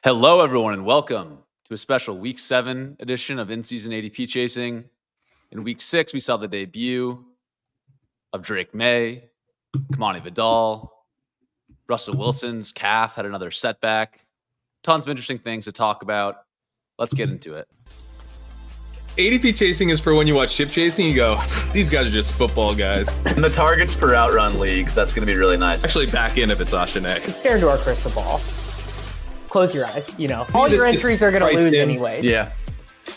Hello, everyone, and welcome to a special Week 7 edition of In-Season ADP Chasing. In Week 6, we saw the debut of Maye, Kimani Vidal. Russell Wilson's calf had another setback. Tons of interesting things to talk about. Let's get into it. ADP chasing is for when you watch ship chasing, you go, these guys are just football guys. And the targets per outrun leagues, that's going to be really nice. Actually, back in if it's Ashane. Stare into our crystal ball. Close your eyes. All your entries are going to lose anyway. Yeah,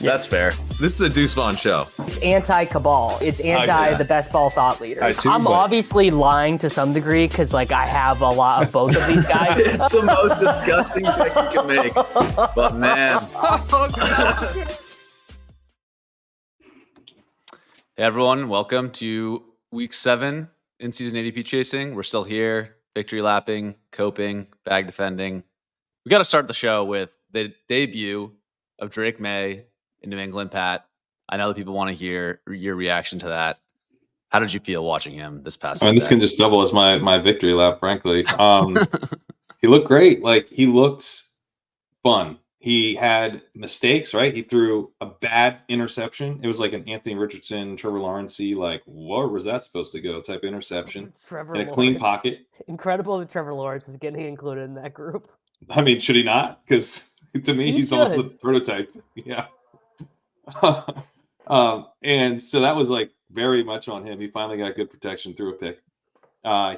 that's fair. This is a Deuce Vaughn show. It's anti-cabal. It's the best ball thought leader. I'm obviously lying to some degree because, I have a lot of both of these guys. It's the most disgusting pick you can make. But, man. Hey, everyone. Welcome to Week 7 in-season ADP Chasing. We're still here. Victory lapping, coping, bag defending. We got to start the show with the debut of Maye in New England. Pat, I know that people want to hear your reaction to that. How did you feel watching him this past Sunday? This can just double as my victory lap, frankly. He looked great. He looked fun. He had mistakes, right? He threw a bad interception. It was like an Anthony Richardson, Trevor Lawrence-y, where was that supposed to go type interception. In a clean pocket. Incredible that Trevor Lawrence is getting included in that group. I mean, should he not? Because to me, he's almost the prototype. Yeah. And so that was very much on him. He finally got good protection through a pick.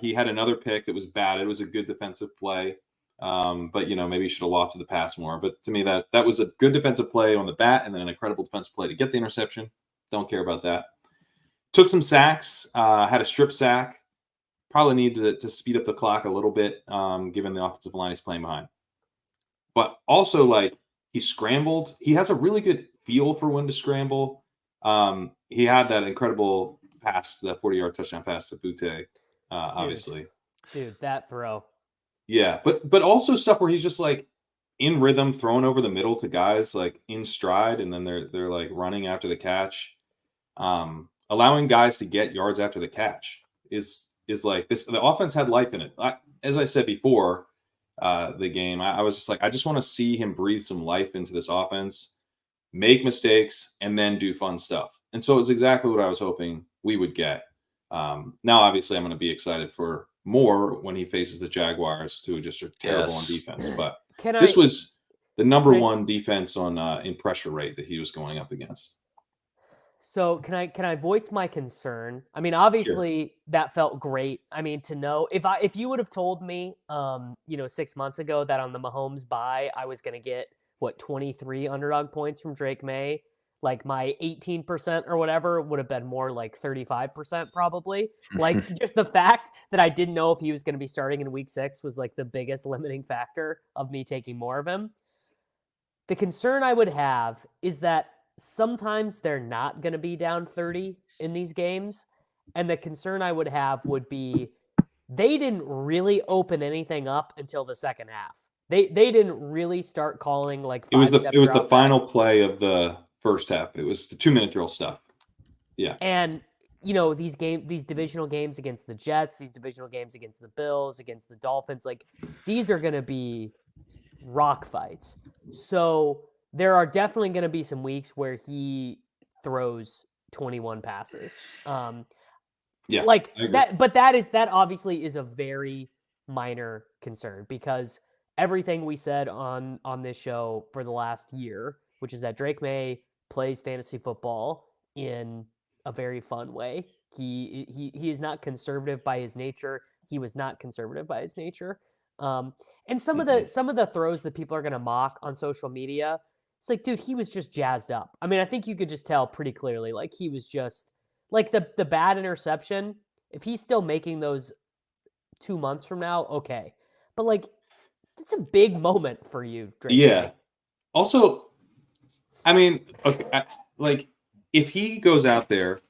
He had another pick that was bad. It was a good defensive play. But maybe he should have lofted the pass more. But to me, that was a good defensive play on the bat and then an incredible defensive play to get the interception. Don't care about that. Took some sacks, had a strip sack. Probably needs to speed up the clock a little bit, given the offensive line he's playing behind. But also, he scrambled. He has a really good feel for when to scramble. He had that incredible pass, that 40-yard touchdown pass to Butte, obviously. Dude, that throw. Yeah, but also stuff where he's just in rhythm, throwing over the middle to guys in stride, and then they're running after the catch. Allowing guys to get yards after the catch is this. The offense had life in it. As I said before, the game, I was just I just want to see him breathe some life into this offense, make mistakes, and then do fun stuff. And so it was exactly what I was hoping we would get. Now, obviously, I'm going to be excited for more when he faces the Jaguars, who just are terrible on defense. But this was the number one defense on in pressure rate that he was going up against. So can I voice my concern? I mean, obviously that felt great. I mean, to know if you would have told me, 6 months ago that on the Mahomes bye, I was going to get 23 underdog points from Maye, my 18% or whatever would have been more 35% probably. Just the fact that I didn't know if he was going to be starting in week 6 was the biggest limiting factor of me taking more of him. The concern I would have is that sometimes they're not going to be down 30 in these games. And the concern I would have would be they didn't really open anything up until the second half. They didn't really start calling it was the final play of the first half. It was the 2-minute drill stuff. Yeah. And these divisional games against the Jets, these divisional games against the Bills, against the Dolphins, these are going to be rock fights. So there are definitely going to be some weeks where he throws 21 passes. Yeah, that, but that obviously is a very minor concern because everything we said on this show for the last year, which is that Maye plays fantasy football in a very fun way. He is not conservative by his nature. He was not conservative by his nature. And some of the throws that people are going to mock on social media, it's dude, he was just jazzed up. I mean, I think you could just tell pretty clearly, he was just the bad interception. If he's still making those 2 months from now, okay. But it's a big moment for you, Yeah. Also, I mean, okay, if he goes out there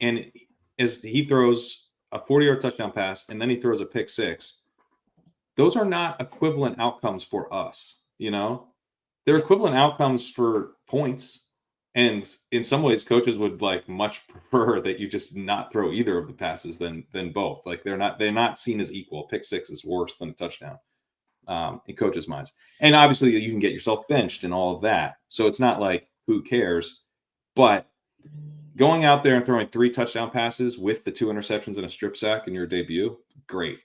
and as he throws a 40-yard touchdown pass and then he throws a pick 6, those are not equivalent outcomes for us, They're equivalent outcomes for points. And in some ways, coaches would much prefer that you just not throw either of the passes than both. They're not seen as equal. Pick 6 is worse than a touchdown. in coaches' minds. And obviously, you can get yourself benched and all of that. So it's not like who cares. But going out there and throwing 3 touchdown passes with the 2 interceptions and a strip sack in your debut, great.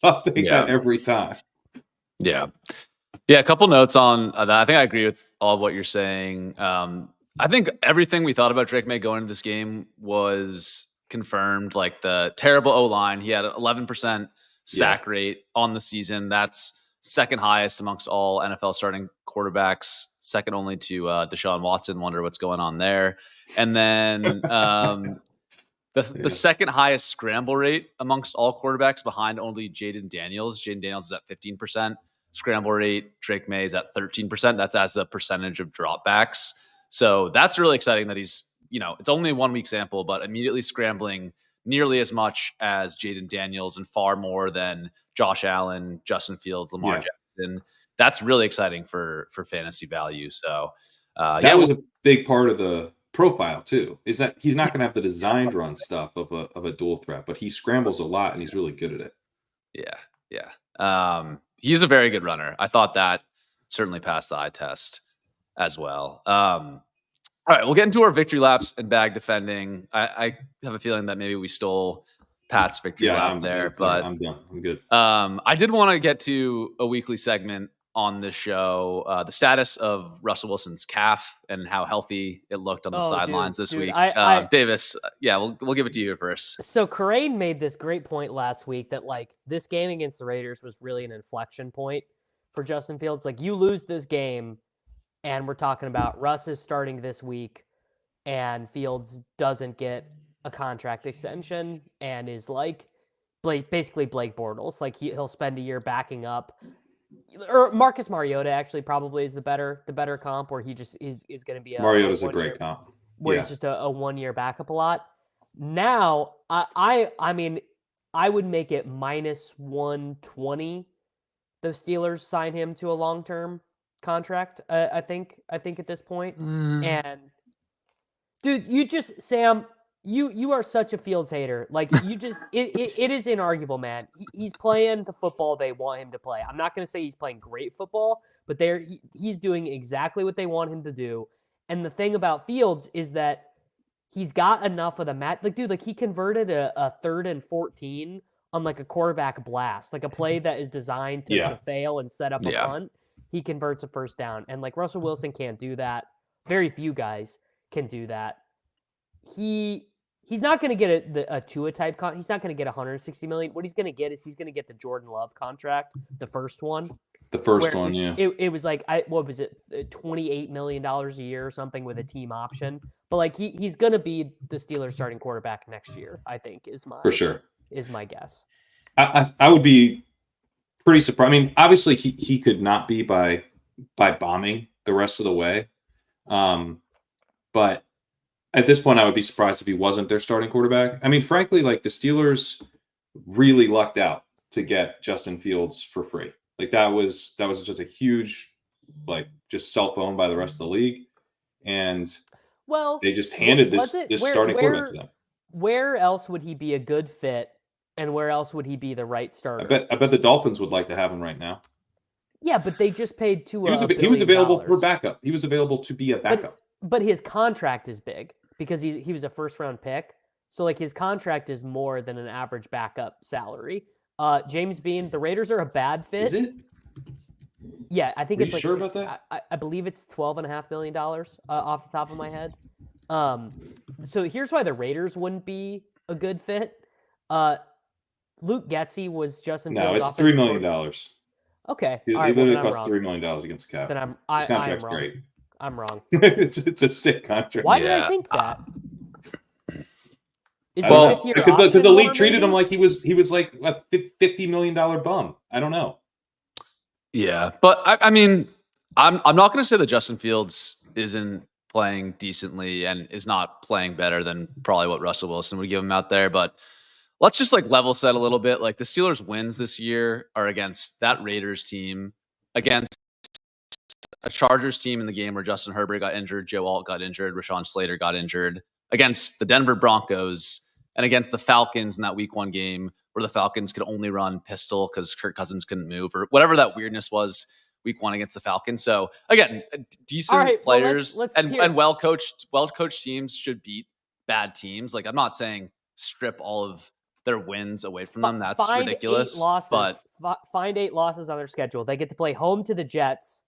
I'll take that every time. Yeah. A couple notes on that. I think I agree with all of what you're saying. I think everything we thought about Drake Maye going into this game was confirmed. Like the terrible O-line, he had an 11% sack rate on the season. That's second highest amongst all NFL starting quarterbacks, second only to Deshaun Watson. Wonder what's going on there. And then the second highest scramble rate amongst all quarterbacks, behind only Jaden Daniels. Jaden Daniels is at 15% scramble rate. Drake Maye is at 13%. That's as a percentage of dropbacks. So that's really exciting that he's, it's only a 1 week sample, but immediately scrambling nearly as much as Jaden Daniels and far more than Josh Allen, Justin Fields, Lamar Jackson. That's really exciting for fantasy value. So that was a big part of the profile too, is that he's not going to have the designed run stuff of a dual threat, but he scrambles a lot and he's really good at it. Yeah. He's a very good runner. I thought that certainly passed the eye test as well. All right, we'll get into our victory laps and bag defending. I have a feeling that maybe we stole Pat's victory lap there, but I'm done. I'm good. I did want to get to a weekly segment on this show, the status of Russell Wilson's calf and how healthy it looked on the sidelines this week. Davis, we'll give it to you first. So Corain made this great point last week that like this game against the Raiders was really an inflection point for Justin Fields. Like you lose this game and we're talking about Russ is starting this week and Fields doesn't get a contract extension and is like basically Blake Bortles. Like he'll spend a year backing up. Or Marcus Mariota actually probably is the better comp, where he just is going to be Mariota's a great comp. Where he's just a 1 year backup a lot. Now, I mean, I would make it minus 120. The Steelers sign him to a long-term contract. I think at this point. And dude, Sam, you are such a Fields hater. Like you just, it is inarguable, man. He's playing the football they want him to play. I'm not going to say he's playing great football, but he's doing exactly what they want him to do. And the thing about Fields is that he's got enough of the match. Like, dude, like he converted a 3rd and 14 on like a quarterback blast, like a play that is designed to fail and set up a punt. He converts a first down. And like Russell Wilson can't do that. Very few guys can do that. He's not going to get a Tua type he's not going to get $160 million. What he's going to get is he's going to get the Jordan Love contract, the first one. The first one, yeah. It was like what was it, $28 million a year or something with a team option. But like he's going to be the Steelers starting quarterback next year, I think for sure is my guess. I would be pretty surprised. I mean, obviously he could not be by bombing the rest of the way, but at this point, I would be surprised if he wasn't their starting quarterback. I mean, frankly, like the Steelers really lucked out to get Justin Fields for free. Like that was just a huge, like just cell phone by the rest of the league, and they just handed this starting quarterback to them. Where else would he be a good fit, and where else would he be the right starter? I bet the Dolphins would like to have him right now. Yeah, but they just paid Tua. He was available for backup. He was available to be a backup. But his contract is big because he was a first-round pick. So, like, his contract is more than an average backup salary. James Bean, the Raiders are a bad fit. Is it? Yeah, I think are it's you like sure about that? I believe it's $12.5 million off the top of my head. So here's why the Raiders wouldn't be a good fit. Luke Getsy was Justin Fields. No, it's $3 million. Okay. He literally cost $3 million against cap. Then his contract's great. I'm wrong. it's a sick contract. Why did I think that? Because the league treated him like he was like a $50 million bum. I don't know. Yeah, but I mean, I'm not going to say that Justin Fields isn't playing decently and is not playing better than probably what Russell Wilson would give him out there. But let's just like level set a little bit. Like the Steelers' wins this year are against that Raiders team, against a Chargers team in the game where Justin Herbert got injured, Joe Alt got injured, Rashawn Slater got injured, against the Denver Broncos, and against the Falcons in that Week 1 game where the Falcons could only run pistol because Kirk Cousins couldn't move, or whatever that weirdness was week 1 against the Falcons. So again, decent players and well-coached teams should beat bad teams. Like, I'm not saying strip all of their wins away from them. That's ridiculous. 8 losses, but find 8 losses on their schedule. They get to play home to the Jets,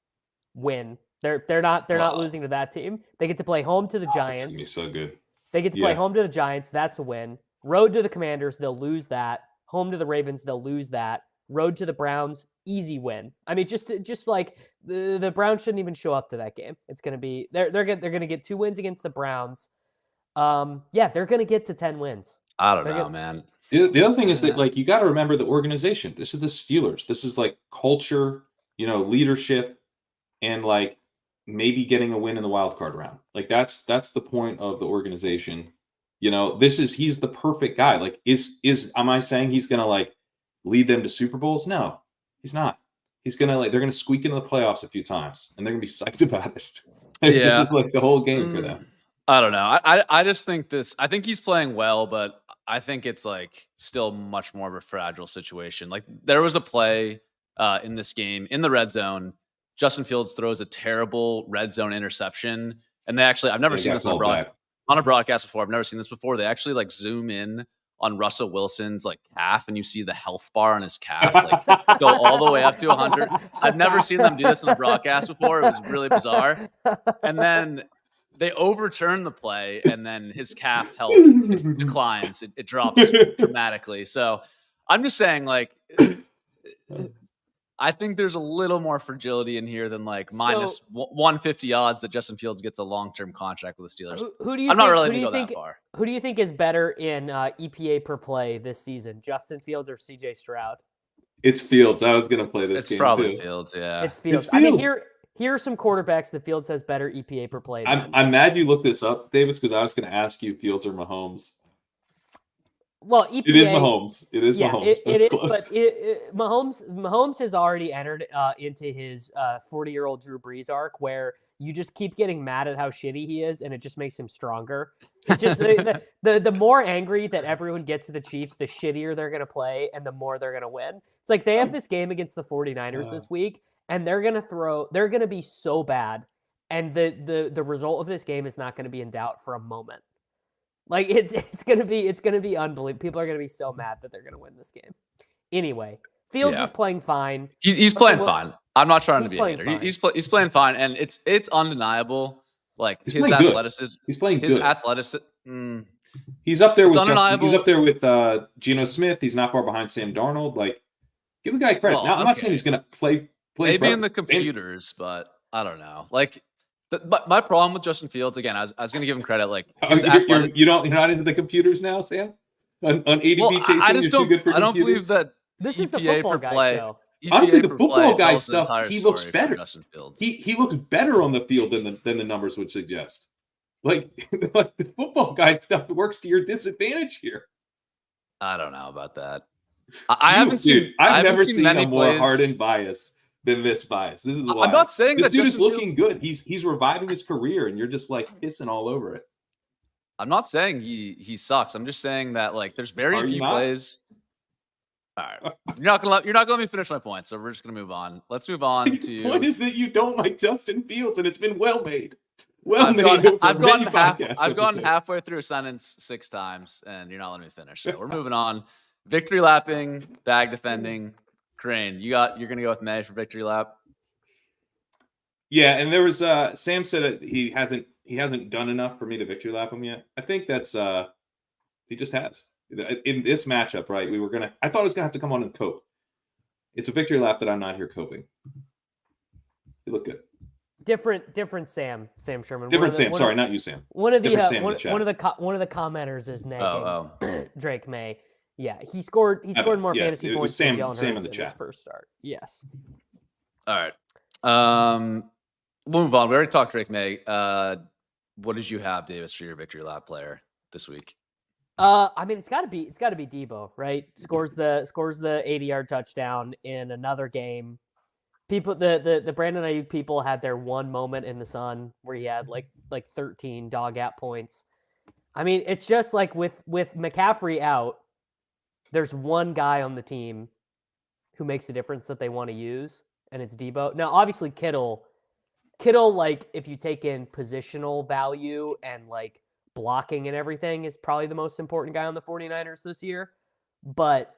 win. They're not losing to that team. They get to play home to the Giants. That's gonna be so good. They get to play home to the Giants. That's a win. Road to the Commanders, they'll lose that. Home to the Ravens, they'll lose that. Road to the Browns, easy win. I mean, just like the Browns shouldn't even show up to that game. It's gonna be they're gonna get 2 wins against the Browns. They're gonna get to 10 wins. I don't know, man. The other thing is that, like, you got to remember the organization. This is the Steelers. This is like culture, leadership, and like maybe getting a win in the wild card round. Like that's the point of the organization. He's the perfect guy. Like, am I saying he's gonna like lead them to Super Bowls? No, he's not. He's gonna they're gonna squeak into the playoffs a few times, and they're gonna be psyched about it. This is like the whole game for them. I don't know. I just think I think he's playing well, but I think it's like still much more of a fragile situation. Like, there was a play in this game in the red zone. Justin Fields throws a terrible red zone interception. And I've never seen this on a broadcast before. I've never seen this before. They actually like zoom in on Russell Wilson's like calf, and you see the health bar on his calf like go all the way up to 100. I've never seen them do this on a broadcast before. It was really bizarre. And then they overturn the play, and then his calf health declines. It drops dramatically. So I'm just saying, like, I think there's a little more fragility in here than like minus 150 odds that Justin Fields gets a long-term contract with the Steelers. I'm not really going to go that far. Who do you think is better in EPA per play this season, Justin Fields or CJ Stroud? It's Fields. I was going to play this game. It's probably Fields, yeah. It's Fields. I mean, here are some quarterbacks that Fields has better EPA per play than. I'm mad you looked this up, Davis, because I was going to ask you Fields or Mahomes. Well, EPA, it is Mahomes. It is Mahomes. It is, but Mahomes has already entered into his 40-year-old Drew Brees arc, where you just keep getting mad at how shitty he is, and it just makes him stronger. It just the more angry that everyone gets to the Chiefs, the shittier they're going to play, and the more they're going to win. It's like they have this game against the 49ers this week, and they're going to be so bad, and the result of this game is not going to be in doubt for a moment. Like it's gonna be unbelievable. People are gonna be so mad that they're gonna win this game. Anyway, Fields is playing fine. He's playing fine. I'm not trying to be a hater. He's playing fine, and it's undeniable. Like his athleticism. He's playing good. His athleticism. He's up there with he's up there with Geno Smith. He's not far behind Sam Darnold. Like, give the guy credit. Well, now, I'm not saying he's gonna play maybe forever. in the computers, but I don't know. Like. But my problem with Justin Fields, again, I was going to give him credit. Like, you're not into the computers now, Sam? On ADP chasing, I just don't. I don't believe that. This EPA is the football per play. guy. Honestly, the football guy stuff, he looks better. Justin Fields. He looks better on the field than the numbers would suggest. Like the football guy stuff works to your disadvantage here. I don't know about that. I've never seen a more hardened bias than this bias. This is wild. I'm not saying this that dude is looking good. He's reviving his career, and you're just like pissing all over it. I'm not saying he sucks. I'm just saying that like there's very few plays. All right, you're not gonna let me finish my point, so we're just gonna move on. Let's move on to. The point is that you don't like Justin Fields, and it's been well made. I've gone halfway through a sentence 6 times, and you're not letting me finish. So we're moving on. Victory lapping, bag defending. Crane, you're gonna go with Maye for victory lap. Yeah, and there was Sam said he hasn't done enough for me to victory lap him yet. I think that's he just has. In this matchup, right? I thought I was gonna have to come on and cope. It's a victory lap that I'm not here coping. You look good. Different Sam Sherman. Different Sam. Sorry, not you, Sam. One of the commenters is nagging Drake Maye. Yeah, he scored more fantasy points than Jalen Hurts in his first start. Yes. All right. We'll move on. We already talked Drake Maye. What did you have, Davis, for your victory lap player this week? I mean, it's got to be Deebo, right? Scores the 80-yard touchdown in another game. People, the Brandon Ayuk people had their one moment in the sun where he had like 13 dog out points. I mean, it's just like with McCaffrey out. there's one guy on the team who makes a difference that they want to use, and it's Deebo. Now, obviously, Kittle, like, if you take in positional value and, like, blocking and everything, is probably the most important guy on the 49ers this year. But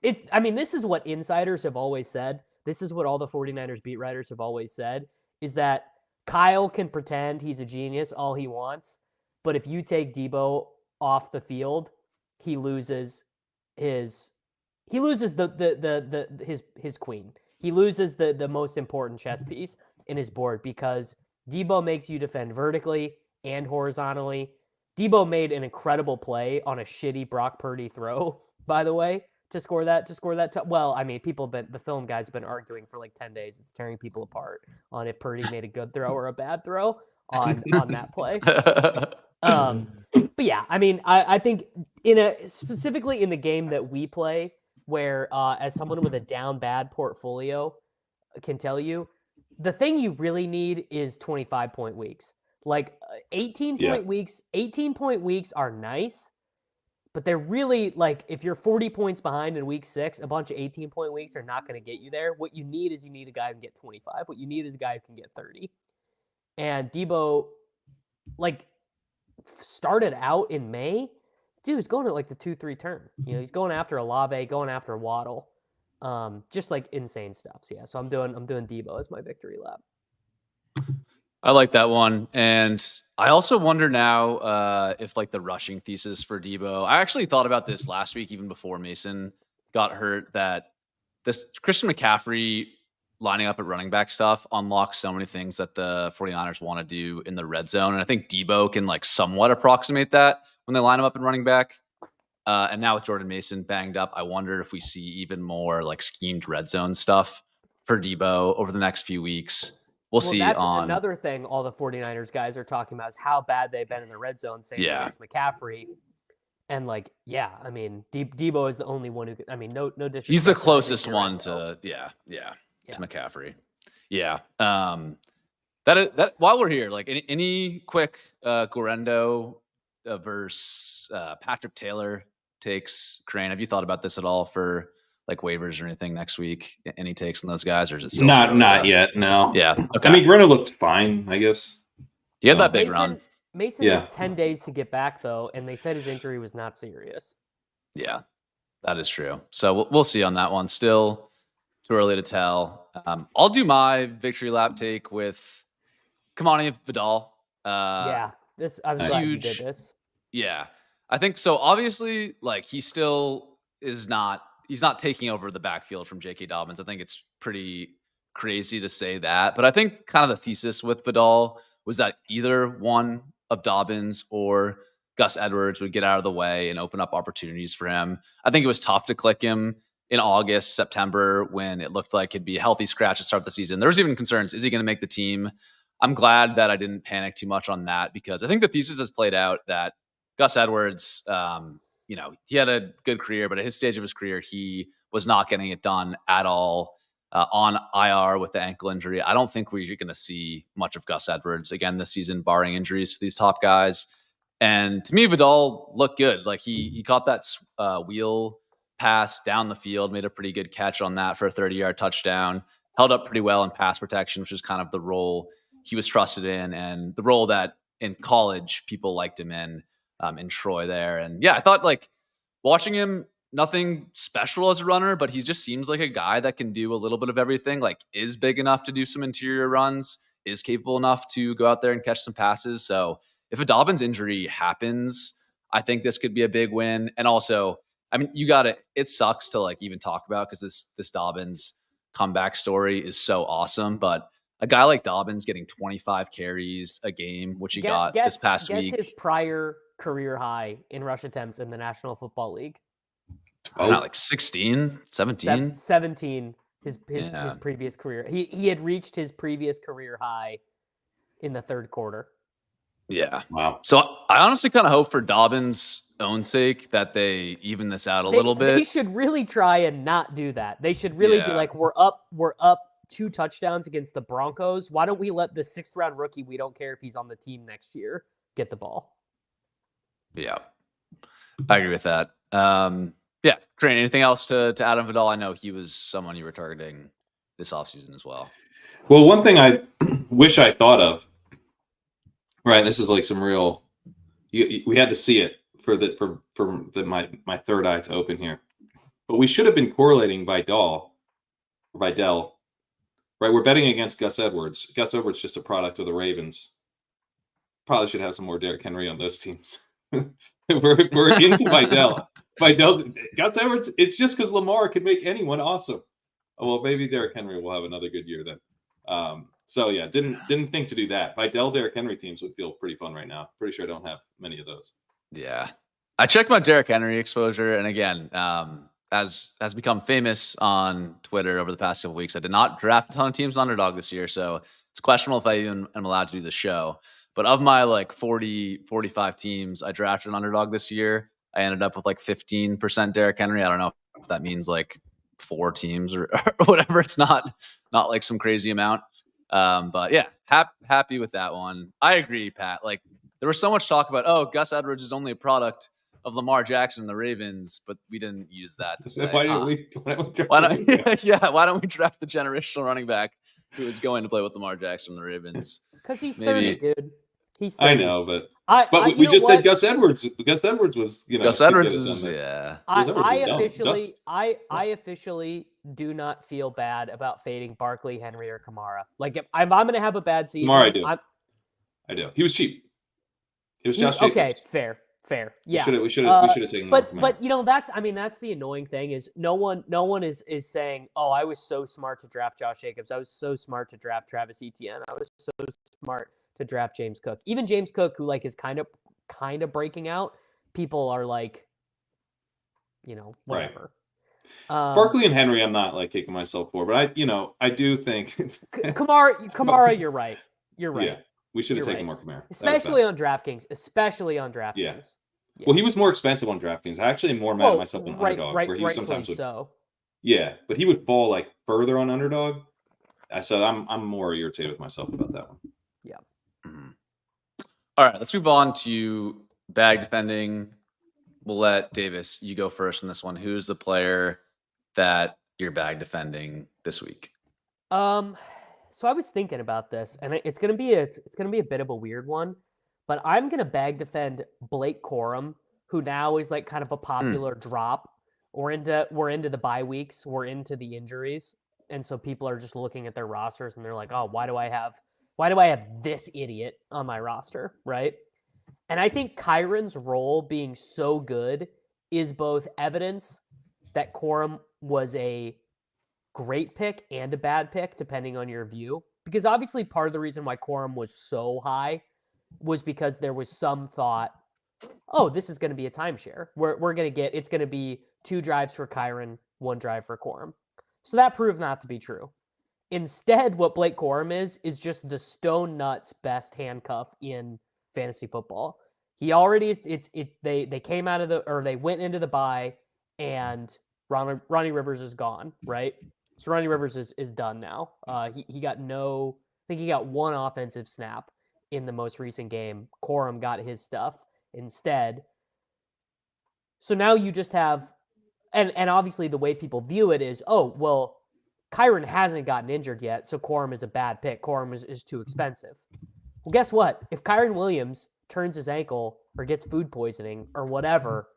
this is what insiders have always said. This is what all the 49ers beat writers have always said, is that Kyle can pretend he's a genius all he wants, but if you take Deebo off the field, he loses his queen. He loses the most important chess piece in his board, because Deebo makes you defend vertically and horizontally. Deebo made an incredible play on a shitty Brock Purdy throw, by the way, to score that. The film guys have been arguing for like 10 days. It's tearing people apart on if Purdy made a good throw or a bad throw on that play. But yeah, I think specifically in the game that we play, where as someone with a down bad portfolio can tell you, the thing you really need is 25-point weeks. Like 18-point weeks. 18-point weeks are nice, but they're really, like, if you're 40 points behind in week 6, a bunch of 18-point weeks are not going to get you there. What you need is a guy who can get 25. What you need is a guy who can get 30. And Deebo, like, started out in May. Dude, he's going at like the 2-3 turn. He's going after Olave, going after Waddle. Just like insane stuff. So yeah, so I'm doing Deebo as my victory lap. I like that one. And I also wonder now if like the rushing thesis for Deebo, I actually thought about this last week, even before Mason got hurt, that this Christian McCaffrey lining up at running back stuff unlocks so many things that the 49ers want to do in the red zone. And I think Deebo can like somewhat approximate that when they line him up in running back. And now with Jordan Mason banged up, I wonder if we see even more like schemed red zone stuff for Deebo over the next few weeks. We'll see. That's another thing all the 49ers guys are talking about, is how bad they've been in the red zone, saying it's McCaffrey. And like, yeah, Deebo is the only one who can, no disrespect. He's the closest one to, to McCaffrey. Yeah. That while we're here, like any quick Guarendo versus Patrick Taylor takes, Crane, have you thought about this at all for like waivers or anything next week? Any takes on those guys, or is it still not yet? No. Yeah. Okay. Guarendo looked fine, I guess. He had that big run. Mason has 10 days to get back though, and they said his injury was not serious. Yeah, that is true. So we'll see on that one. Still too early to tell. I'll do my victory lap take with Kimani Vidal. I was glad you did this. Yeah, I think so. Obviously, like he still is not. He's not taking over the backfield from J.K. Dobbins. I think it's pretty crazy to say that, but I think kind of the thesis with Vidal was that either one of Dobbins or Gus Edwards would get out of the way and open up opportunities for him. I think it was tough to click him in August, September, when it looked like it'd be a healthy scratch to start the season. There was even concerns, is he going to make the team? I'm glad that I didn't panic too much on that, because I think the thesis has played out that Gus Edwards, he had a good career, but at his stage of his career, he was not getting it done at all on IR with the ankle injury. I don't think we're going to see much of Gus Edwards again this season, barring injuries to these top guys. And to me, Vidal looked good. Like he caught that wheel pass down the field, made a pretty good catch on that for a 30-yard touchdown, held up pretty well in pass protection, which is kind of the role he was trusted in, and the role that in college people liked him in Troy there. And yeah, I thought like watching him, nothing special as a runner, but he just seems like a guy that can do a little bit of everything, like is big enough to do some interior runs, is capable enough to go out there and catch some passes. So if a Dobbins injury happens, I think this could be a big win. And also, it sucks to like even talk about, because this Dobbins comeback story is so awesome, but a guy like Dobbins getting 25 carries a game, which he got this past week. His prior career high in rush attempts in the National Football League. Like 16, 17? 17, his previous career. He had reached his previous career high in the third quarter. Yeah. Wow. So I honestly kind of hope for Dobbins' own sake that they even this out a little bit. They should really try and not do that. They should really be like, we're up 2 touchdowns against the Broncos. Why don't we let the 6th round rookie, we don't care if he's on the team next year, get the ball? Yeah, I agree with that. Yeah, Crane, anything else to Adam Vidal? I know he was someone you were targeting this offseason as well. Well, one thing I wish I thought of, right? This is like some real. We had to see it for my third eye to open here, but we should have been correlating Vidal, right? We're betting against Gus Edwards. Gus Edwards just a product of the Ravens. Probably should have some more Derrick Henry on those teams. we're into Vidal. Gus Edwards. It's just because Lamar could make anyone awesome. Oh, well, maybe Derrick Henry will have another good year then. So yeah, didn't think to do that. Vidal Derrick Henry teams would feel pretty fun right now. Pretty sure I don't have many of those. Yeah, I checked my Derrick Henry exposure, and again, as has become famous on Twitter over the past couple weeks, I did not draft a ton of teams underdog this year, so it's questionable if I even am allowed to do the show. But of my like 45 teams I drafted an underdog this year, I ended up with like 15% Derrick Henry. I don't know if that means like 4 teams or whatever. It's not like some crazy amount. But yeah, happy with that one. I agree, Pat. Like there was so much talk about, oh, Gus Edwards is only a product of Lamar Jackson and the Ravens, but we didn't use that to say. Why don't we draft the generational running back who is going to play with Lamar Jackson and the Ravens? Because he's 30, dude. He's 30. I know, but we just said Gus Edwards. Gus Edwards was, Gus Edwards is, yeah. I officially do not feel bad about fading Barkley, Henry, or Kamara. Like if I'm going to have a bad season. Kamara, I do. He was cheap. It was Josh Jacobs. Okay, fair. Yeah. We should have taken him. But that's the annoying thing is no one is saying, oh, I was so smart to draft Josh Jacobs. I was so smart to draft Travis Etienne. I was so smart to draft James Cook. Even James Cook, who like is kind of breaking out, people are like, whatever. Right. Barkley and Henry, I'm not like kicking myself for, but I do think Kamara, you're right. Yeah, we should have taken more Kamara, especially on DraftKings. Yeah. Well, he was more expensive on DraftKings. I actually am more mad at myself than Underdog, where he sometimes would. Yeah, but he would fall like further on Underdog. So I'm more irritated with myself about that one. Yeah. Mm-hmm. All right, let's move on to bag defending. We'll let Davis, you go first in this one. Who's the player that you're bag defending this week? So I was thinking about this, and it's gonna be a bit of a weird one, but I'm gonna bag defend Blake Corum, who now is like kind of a popular drop. We're into the bye weeks, we're into the injuries, and so people are just looking at their rosters and they're like, oh, why do I have this idiot on my roster, right? And I think Kyron's role being so good is both evidence that Corum was a great pick and a bad pick, depending on your view. Because obviously part of the reason why Corum was so high was because there was some thought, oh, this is going to be a timeshare. It's going to be 2 drives for Kyron, 1 drive for Corum. So that proved not to be true. Instead, what Blake Corum is just the stone nuts best handcuff in fantasy football. He already is. They came out of they went into the bye, and Ronnie Rivers is gone, right? So Ronnie Rivers is done now. He got I think he got 1 offensive snap in the most recent game. Corum got his stuff instead. So now you just have, and obviously the way people view it is, oh, well, Kyron hasn't gotten injured yet, so Corum is a bad pick. Corum is too expensive. Well, guess what? If Kyron Williams turns his ankle or gets food poisoning or whatever,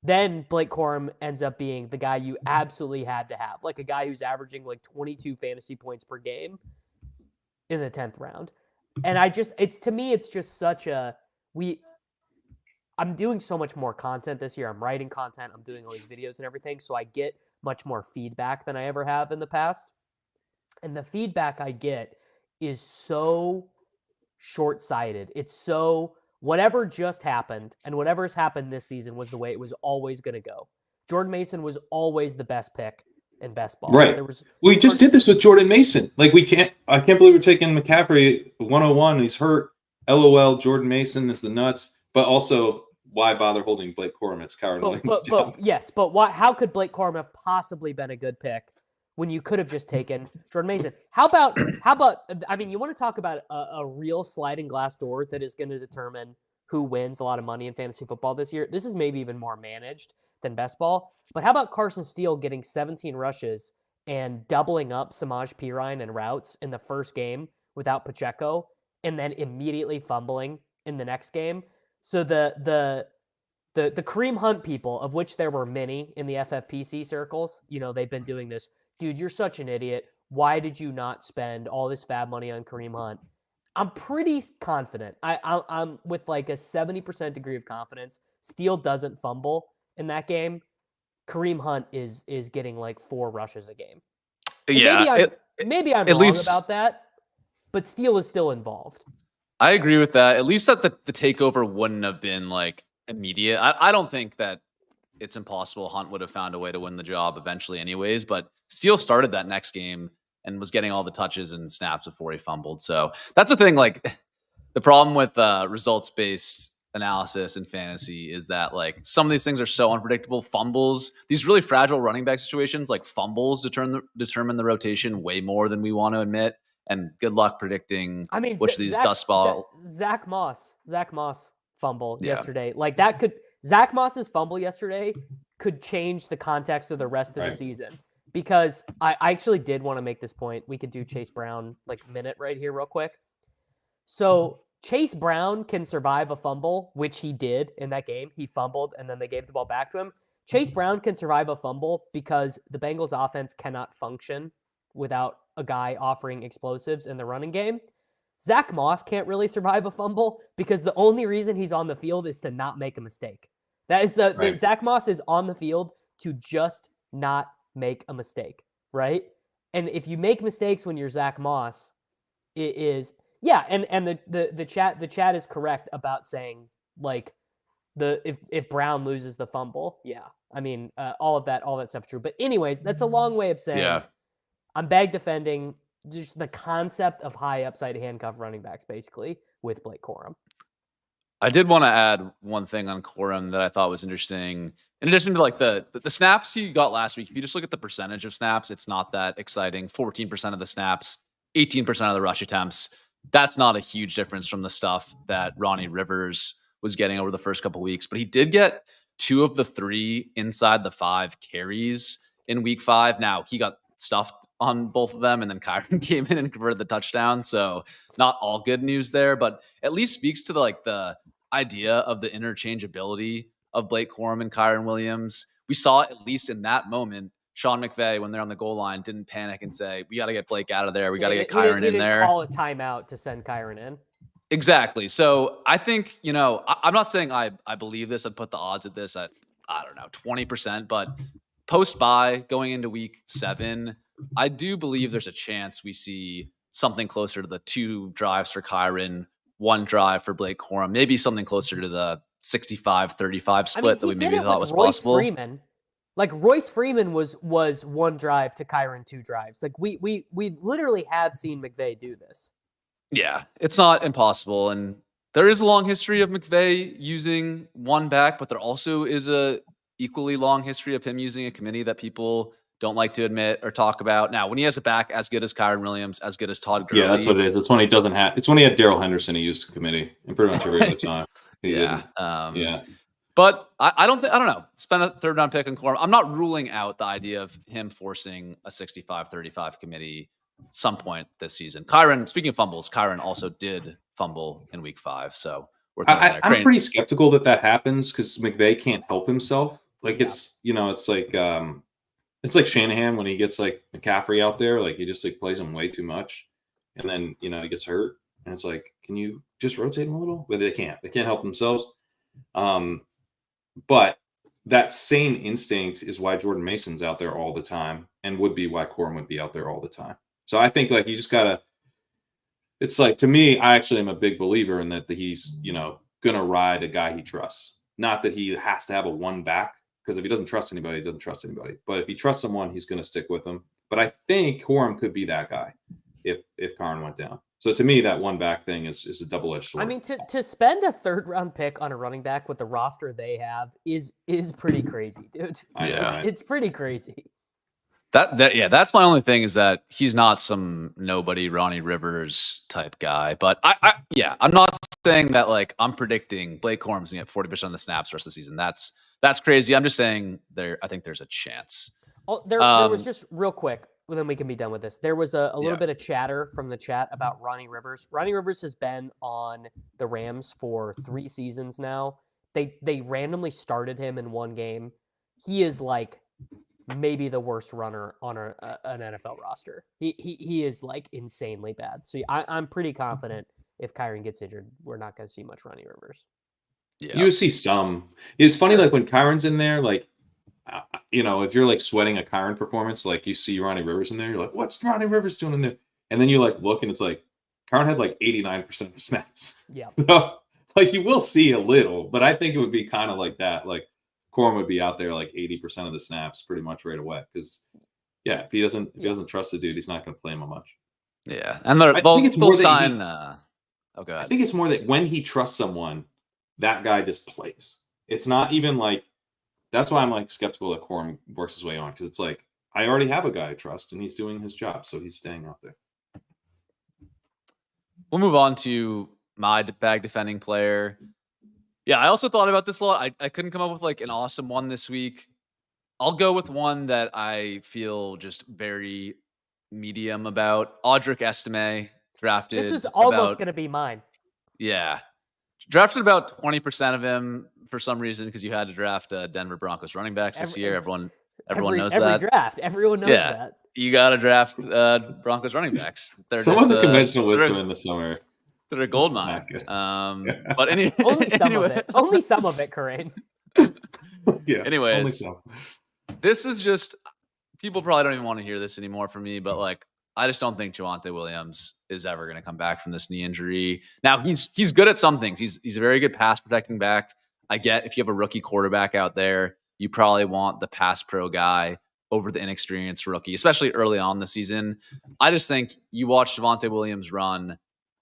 then Blake Corum ends up being the guy you absolutely had to have, like a guy who's averaging like 22 fantasy points per game in the 10th round. And it's just such a, I'm doing so much more content this year. I'm writing content. I'm doing all these videos and everything. So I get much more feedback than I ever have in the past. And the feedback I get is so short-sighted. It's so whatever just happened and whatever's happened this season was the way it was always going to go. Jordan Mason was always the best pick in best ball. Right. We just did this with Jordan Mason. Like I can't believe we're taking McCaffrey 101. He's hurt. LOL. Jordan Mason is the nuts. But also, why bother holding Blake Corum? It's Kyron Williams' job. But why? How could Blake Corum have possibly been a good pick when you could have just taken Jordan Mason? How about? I mean, you want to talk about a real sliding glass door that is going to determine who wins a lot of money in fantasy football this year. This is maybe even more managed than best ball. But how about Carson Steele getting 17 rushes and doubling up Samaje Perine and routes in the first game without Pacheco, and then immediately fumbling in the next game? So the Kareem Hunt people, of which there were many in the FFPC circles, they've been doing this. Dude, you're such an idiot. Why did you not spend all this fab money on Kareem Hunt? I'm pretty confident. I'm with like a 70% degree of confidence. Steele doesn't fumble in that game. Kareem Hunt is getting like 4 rushes a game. And Yeah. maybe I'm at wrong least, about that, but Steele is still involved. I agree with that. At least that the takeover wouldn't have been like immediate. I don't think that it's impossible Hunt would have found a way to win the job eventually anyways, but Steele started that next game and was getting all the touches and snaps before he fumbled. So that's the thing. Like, the problem with results-based analysis in fantasy is that like some of these things are so unpredictable. Fumbles, these really fragile running back situations, like fumbles determine the rotation way more than we want to admit. And good luck predicting which of these dust ball. Zach Moss fumble yesterday. Like that could Zach Moss's fumble yesterday could change the context of the rest of the season. Because I actually did want to make this point. We could do Chase Brown like minute right here real quick. So Chase Brown can survive a fumble, which he did in that game. He fumbled and then they gave the ball back to him. Chase Brown can survive a fumble because the Bengals offense cannot function without a guy offering explosives in the running game. Zach Moss can't really survive a fumble because the only reason he's on the field is to not make a mistake. That is the Zach Moss is on the field to just not make a mistake, right? And if you make mistakes when you're Zach Moss, it is and the chat is correct about saying like if Brown loses the fumble, I mean all that stuff true. But anyways, that's a long way of saying I'm bag defending just the concept of high upside handcuff running backs basically with Blake Corum. I did want to add one thing on Corum that I thought was interesting. In addition to like the snaps he got last week, if you just look at the percentage of snaps, it's not that exciting. 14% of the snaps, 18% of the rush attempts. That's not a huge difference from the stuff that Ronnie Rivers was getting over the first couple of weeks. But he did get 2 of the 3 inside the 5 carries in week 5. Now, he got stuffed on both of them, and then Kyren came in and converted the touchdown. So not all good news there, but at least speaks to the idea of the interchangeability of Blake Corum and Kyren Williams. We saw at least in that moment, Sean McVay, when they're on the goal line, didn't panic and say, we got to get Blake out of there. We got to get Kyren in there. Call a timeout to send Kyren in. Exactly. So I think, I'm not saying I believe this. I'd put the odds at this at, I don't know, 20%, but post-bye going into week 7, I do believe there's a chance we see something closer to the 2 drives for Kyren, 1 drive for Blake Corum, maybe something closer to the 65-35 split that we maybe thought was possible. Freeman. Like Royce Freeman was 1 drive to Kyren 2 drives. Like we literally have seen McVay do this. Yeah, it's not impossible. And there is a long history of McVay using 1 back, but there also is a equally long history of him using a committee that people don't like to admit or talk about. Now, when he has a back as good as Kyren Williams, as good as Todd Gurley. Yeah, that's what it is. It's when he doesn't have. It's when he had Darrell Henderson. He used a committee, and pretty much every other time. But I don't know. Spend a 3rd round pick on Corum. I'm not ruling out the idea of him forcing a 65-35 committee some point this season. Kyren, speaking of fumbles, Kyren also did fumble in week 5. So I'm pretty skeptical that happens because McVay can't help himself. Like it's like Shanahan when he gets like McCaffrey out there, like he just like plays him way too much, and then he gets hurt, and it's like, can you just rotate him a little? But they can't help themselves. But that same instinct is why Jordan Mason's out there all the time, and would be why Corum would be out there all the time. So I think like you just gotta. It's like, to me, I actually am a big believer in that he's gonna ride a guy he trusts, not that he has to have a 1 back. Because if he doesn't trust anybody, he doesn't trust anybody. But if he trusts someone, he's going to stick with them. But I think Corum could be that guy if Kyren went down. So to me, that 1 back thing is a double-edged sword. I mean, to spend a 3rd round pick on a running back with the roster they have is pretty crazy, dude. It's pretty crazy. That's my only thing is that he's not some nobody Ronnie Rivers type guy. But I'm not saying that like I'm predicting Blake Corum's gonna get 40% of the snaps the rest of the season. That's crazy. I'm just saying I think there's a chance. There was just real quick, then we can be done with this. There was a little bit of chatter from the chat about Ronnie Rivers. Ronnie Rivers has been on the Rams for 3 seasons now. They randomly started him in one game. He is like maybe the worst runner on an NFL roster. He is like insanely bad. So I'm pretty confident if Kyron gets injured, we're not going to see much Ronnie Rivers. Yeah. You see some. It's funny, like when Kyron's in there, like, if you're like sweating a Kyron performance, like you see Ronnie Rivers in there, you're like, what's Ronnie Rivers doing in there? And then you like look and it's like, Kyron had like 89% of the snaps. Yeah. So like you will see a little, but I think it would be kind of like that. Like Corum would be out there like 80% of the snaps pretty much right away. Because if he doesn't trust the dude, he's not going to play him much. Yeah. And they'll sign. Oh, God. I think it's more that when he trusts someone, that guy just plays. It's not even like, that's why I'm like skeptical that Corum works his way on, because it's like, I already have a guy I trust and he's doing his job. So he's staying out there. We'll move on to my bag defending player. Yeah, I also thought about this a lot. I couldn't come up with like an awesome one this week. I'll go with one that I feel just very medium about. Audric Estime, drafted. This was almost going to be mine. Yeah. Drafted about 20% of him for some reason because you had to draft Denver Broncos running backs this year. Everyone knows that. Every draft. Everyone knows that. You got to draft Broncos running backs. They're some just, of the conventional wisdom in the summer. They're a gold mine. But only some of it. Only some of it, Corain. Yeah. Anyways, this is just, people probably don't even want to hear this anymore from me, but like, I just don't think Javonte Williams is ever going to come back from this knee injury. Now he's good at some things. He's a very good pass protecting back. I get if you have a rookie quarterback out there, you probably want the pass pro guy over the inexperienced rookie, especially early on in the season. I just think you watch Javonte Williams run.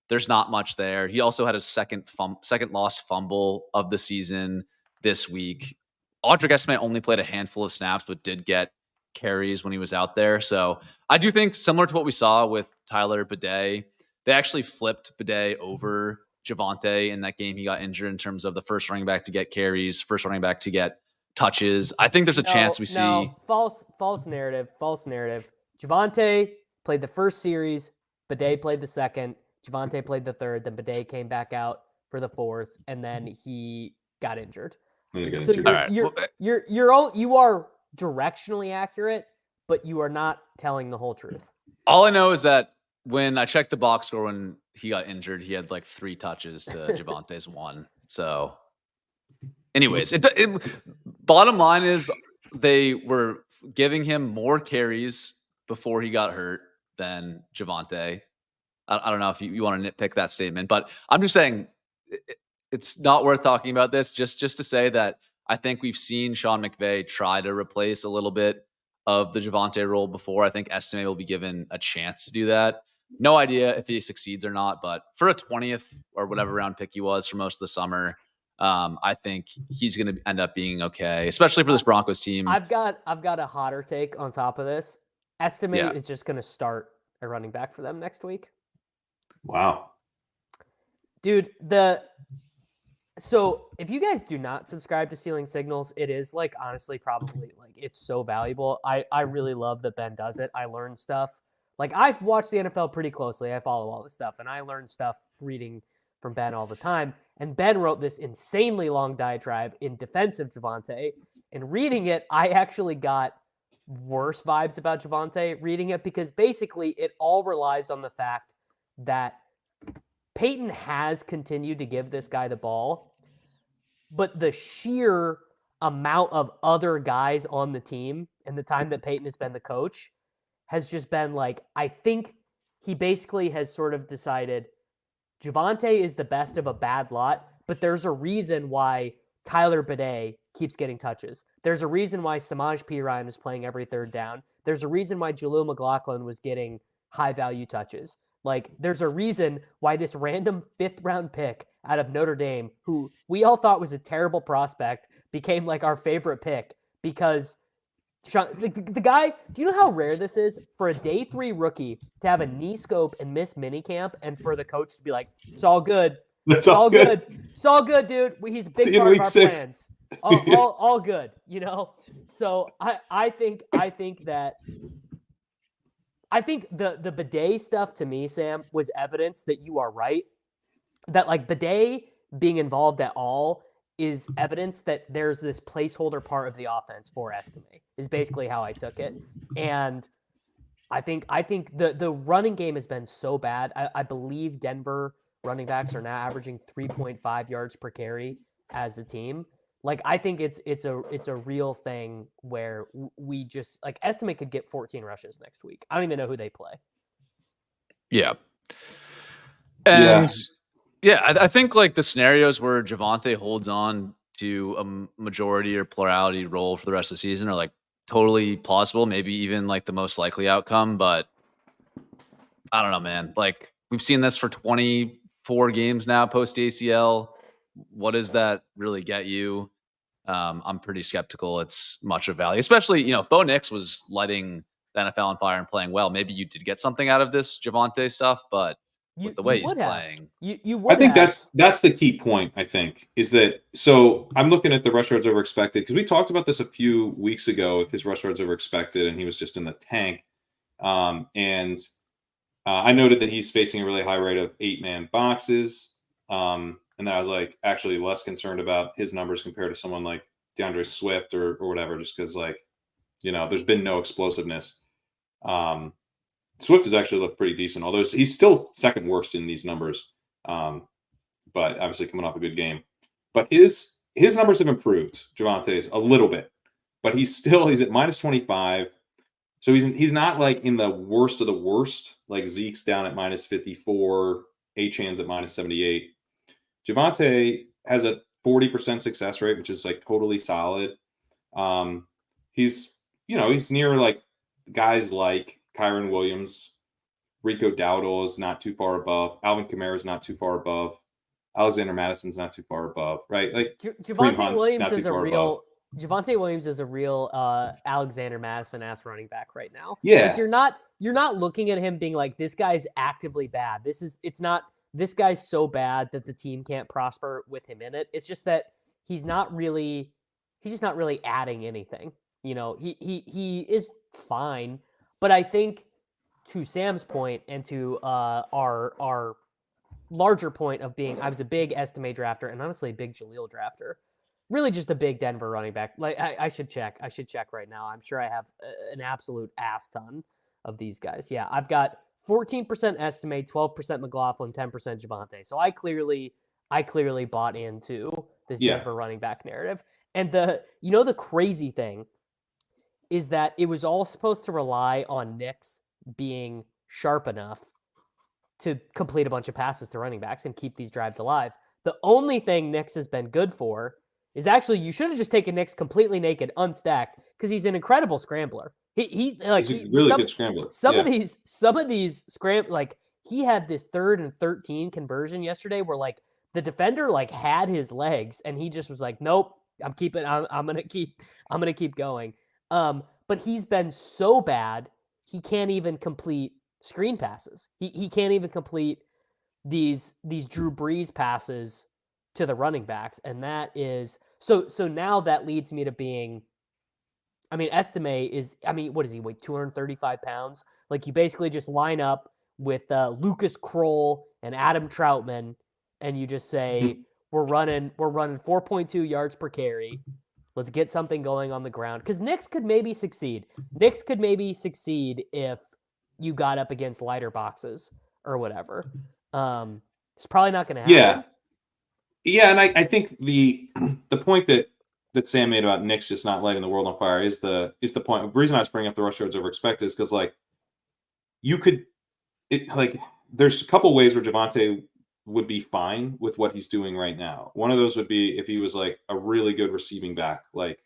There's not much there. He also had his second lost fumble of the season this week. Audric Estime only played a handful of snaps, but did get carries when he was out there. So I do think similar to what we saw with Tyler Bidet, they actually flipped Bidet over Javonte in that game he got injured in terms of the first running back to get carries, first running back to get touches. I think there's a chance we see. False narrative. Javonte played the first series. Bidet played the second. Javonte played the third. Then Bidet came back out for the fourth, and then he got injured. So you are directionally accurate, but you are not telling the whole truth. All I know is that when I checked the box score when he got injured, he had like 3 touches to Javonte's 1. So anyways, bottom line is they were giving him more carries before he got hurt than Javonte. I don't know if you want to nitpick that statement, but I'm just saying it's not worth talking about this. Just to say that I think we've seen Sean McVay try to replace a little bit of the Javonte role before. I think Estime will be given a chance to do that. No idea if he succeeds or not, but for a 20th or whatever round pick he was for most of the summer, I think he's going to end up being okay, especially for this Broncos team. I've got a hotter take on top of this. Estime is just going to start a running back for them next week. Wow. Dude, so if you guys do not subscribe to Stealing Signals, it is like honestly probably like it's so valuable. I really love that Ben does it. I learn stuff. Like I've watched the NFL pretty closely. I follow all this stuff and I learn stuff reading from Ben all the time. And Ben wrote this insanely long diatribe in defense of Javonte. And reading it, I actually got worse vibes about Javonte reading it because basically it all relies on the fact that Peyton has continued to give this guy the ball, but the sheer amount of other guys on the team and the time that Peyton has been the coach has just been like, I think he basically has sort of decided Javonte is the best of a bad lot, but there's a reason why Tyler Bidet keeps getting touches. There's a reason why Samaj P. Ryan is playing every third down. There's a reason why Jaleel McLaughlin was getting high value touches. Like, there's a reason why this random 5th-round pick out of Notre Dame, who we all thought was a terrible prospect, became, like, our favorite pick because the guy, do you know how rare this is for a day 3 rookie to have a knee scope and miss minicamp and for the coach to be like, it's all good. That's It's all good. It's all good, dude. He's a big part of our 6. plans. All good, you know? So I think the bidet stuff to me, Sam, was evidence that you are right. That like bidet being involved at all is evidence that there's this placeholder part of the offense for Estime, is basically how I took it. And I think the running game has been so bad. I believe Denver running backs are now averaging 3.5 yards per carry as a team. Like, I think it's a real thing where we just like Estime could get 14 rushes next week. I don't even know who they play. Yeah. And I think like the scenarios where Javonte holds on to a majority or plurality role for the rest of the season are like totally plausible, maybe even like the most likely outcome. But I don't know, man. Like, we've seen this for 24 games now post ACL. What does that really get you? I'm pretty skeptical it's much of value, especially, you know, Bo Nix was lighting the NFL on fire and playing well. Maybe you did get something out of this Javonte stuff, but with the way he's playing, you would. I think that's the key point. I think is that, so I'm looking at the rush yards over expected, because we talked about this a few weeks ago with his rush yards over expected, and he was just in the tank. And I noted that he's facing a really high rate of 8-man boxes. And I was like actually less concerned about his numbers compared to someone like DeAndre Swift or whatever, just because, like, you know, there's been no explosiveness. Swift has actually looked pretty decent, although he's still second worst in these numbers. But obviously coming off a good game. But his numbers have improved, Javonte's, a little bit. But he's at minus 25. So he's not like in the worst of the worst, like Zeke's down at minus 54, Achan's at minus 78. Javonte has a 40% success rate, which is like totally solid. He's near like guys like Kyron Williams, Rico Dowdle is not too far above. Alvin Kamara is not too far above. Alexander Madison's not too far above, right? Like Javonte Williams is a real Alexander Madison-ass running back right now. Yeah. Like, you're not looking at him being like, this guy's actively bad. This guy's so bad that the team can't prosper with him in it. It's just that he's just not really adding anything. You know, he is fine, but I think, to Sam's point and to our larger point of being, I was a big Estime drafter and honestly a big Jaleel drafter. Really just a big Denver running back. Like, I should check right now. I'm sure I have an absolute ass ton of these guys. Yeah, I've got 14% Estime, 12% McLaughlin, 10% Javonte. So I clearly bought into this Denver running back narrative. And the crazy thing is that it was all supposed to rely on Nix being sharp enough to complete a bunch of passes to running backs and keep these drives alive. The only thing Nix has been good for is actually, you should have just taken Nix completely naked, unstacked, because he's an incredible scrambler. He's a really good scrambler. Some of these like, he had this 3rd and 13 conversion yesterday where like the defender like had his legs and he just was like, nope, I'm gonna keep going. But he's been so bad he can't even complete screen passes. He can't even complete these Drew Brees passes to the running backs, and that is so now that leads me to being, I mean, Estime is, I mean, what does he weigh, 235 pounds? Like, you basically just line up with Lucas Kroll and Adam Troutman, and you just say, we're running 4.2 yards per carry. Let's get something going on the ground. Because Nix could maybe succeed. If you got up against lighter boxes or whatever. It's probably not going to happen. Yeah, and I think the point that Sam made about Nix just not lighting the world on fire is the point. The reason I was bringing up the rush yards over expected is because, like, there's a couple ways where Javonte would be fine with what he's doing right now. One of those would be if he was like a really good receiving back like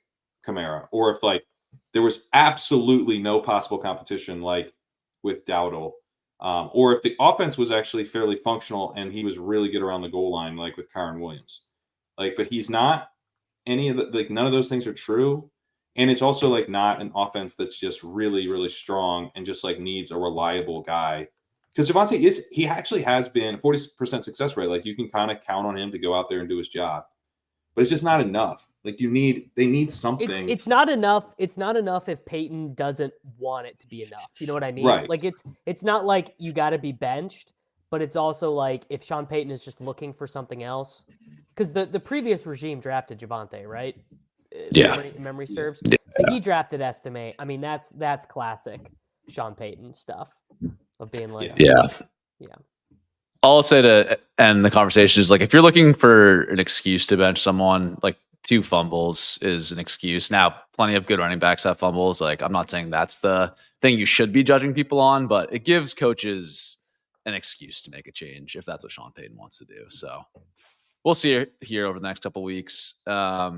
Kamara, or if like there was absolutely no possible competition like with Dowdle, or if the offense was actually fairly functional and he was really good around the goal line like with Kyron Williams. Like, but he's not any of the, like, none of those things are true. And it's also like not an offense that's just really, really strong and just like needs a reliable guy because Javonte he actually has been 40% success rate. Like you can kind of count on him to go out there and do his job, but it's just not enough. Like they need something. It's not enough. It's not enough if Peyton doesn't want it to be enough. You know what I mean? Right. Like it's not like you got to be benched, but it's also like if Sean Payton is just looking for something else, because the previous regime drafted Javonte, right? Yeah. Memory serves. Yeah. So he drafted Estime. I mean, that's classic Sean Payton stuff of being like, yeah. All I'll say to end the conversation is like, if you're looking for an excuse to bench someone, like 2 fumbles is an excuse. Now, plenty of good running backs have fumbles. Like, I'm not saying that's the thing you should be judging people on, but it gives coaches an excuse to make a change if that's what Sean Payton wants to do. So we'll see it here over the next couple of weeks. I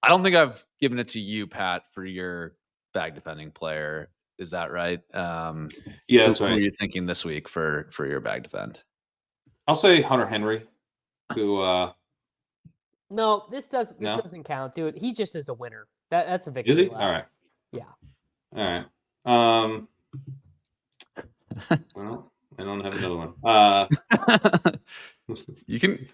don't think I've given it to you, Pat, for your bag defending player. Is that right? Yeah, that's right. Who are you thinking this week for your bag defend? I'll say Hunter Henry, who no, this doesn't count, dude. He just is a winner. That's a victory. Is he? Lap. All right. Yeah. All right. Well, I don't have another one. You can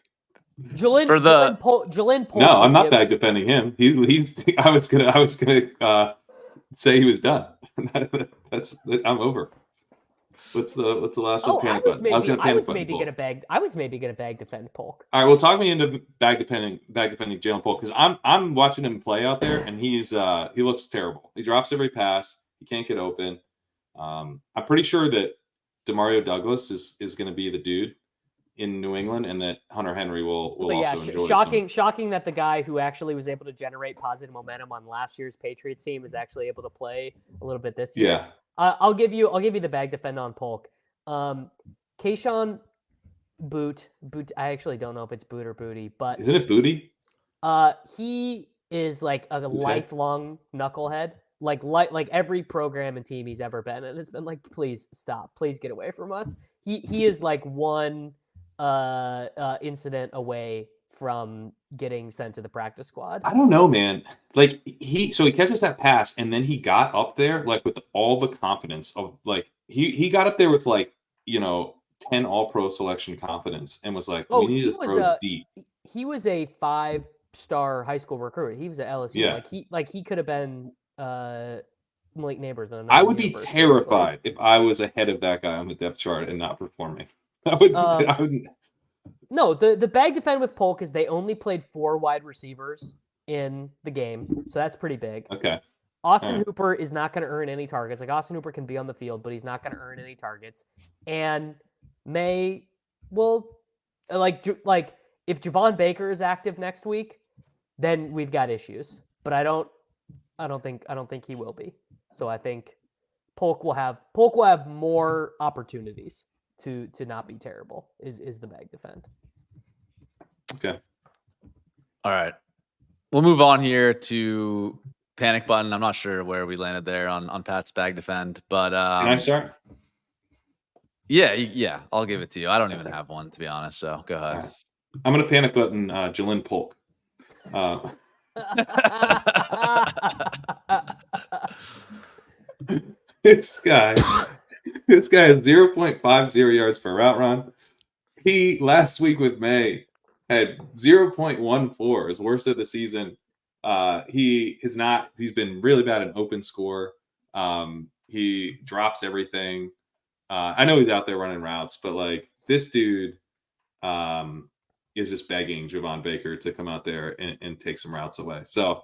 Jalen Polk. No, I'm not bag defending him. He's. I was gonna say he was done. I'm over. What's the last one? I was maybe gonna bag defend Polk. All right, well, talk me into bag defending Jalen Polk, because I'm watching him play out there, and he looks terrible. He drops every pass. He can't get open. I'm pretty sure that Demario Douglas is going to be the dude in New England, and that Hunter Henry will also enjoy. Shocking that the guy who actually was able to generate positive momentum on last year's Patriots team is actually able to play a little bit this year. Yeah. I'll give you the bag defend on Polk. Kayshawn Boot. I actually don't know if it's Boot or Booty, but isn't it Booty? He is like a lifelong knucklehead. Like every program and team he's ever been in, it's been like, please stop, please get away from us. He is like one incident away from getting sent to the practice squad. I don't know, man. Like he catches that pass, and then he got up there like with all the confidence of like he got up there with like 10 All-Pro selection confidence, and was like, we need to throw deep. He was a 5-star high school recruit. He was at LSU. Yeah. He could have been Malik Neighbors. I would be terrified if I was ahead of that guy on the depth chart and not performing. I would. No, the bag defend with Polk is they only played 4 wide receivers in the game, so that's pretty big. Okay. Austin Hooper is not going to earn any targets. Like Austin Hooper can be on the field, but he's not going to earn any targets. And Maye will like if Javon Baker is active next week, then we've got issues. But I don't think he will be. So I think Polk will have more opportunities to not be terrible is the bag defend. Okay. All right. We'll move on here to panic button. I'm not sure where we landed there on Pat's bag defend, but can I start? Yeah, I'll give it to you. I don't even have one, to be honest, so go ahead. Right. I'm gonna panic button Jalen Polk. This guy has 0.50 yards per route run. He last week with Maye had 0.14, his worst of the season. He's been really bad in open score. He drops everything. I know he's out there running routes, but like this dude is just begging Javon Baker to come out there and take some routes away. So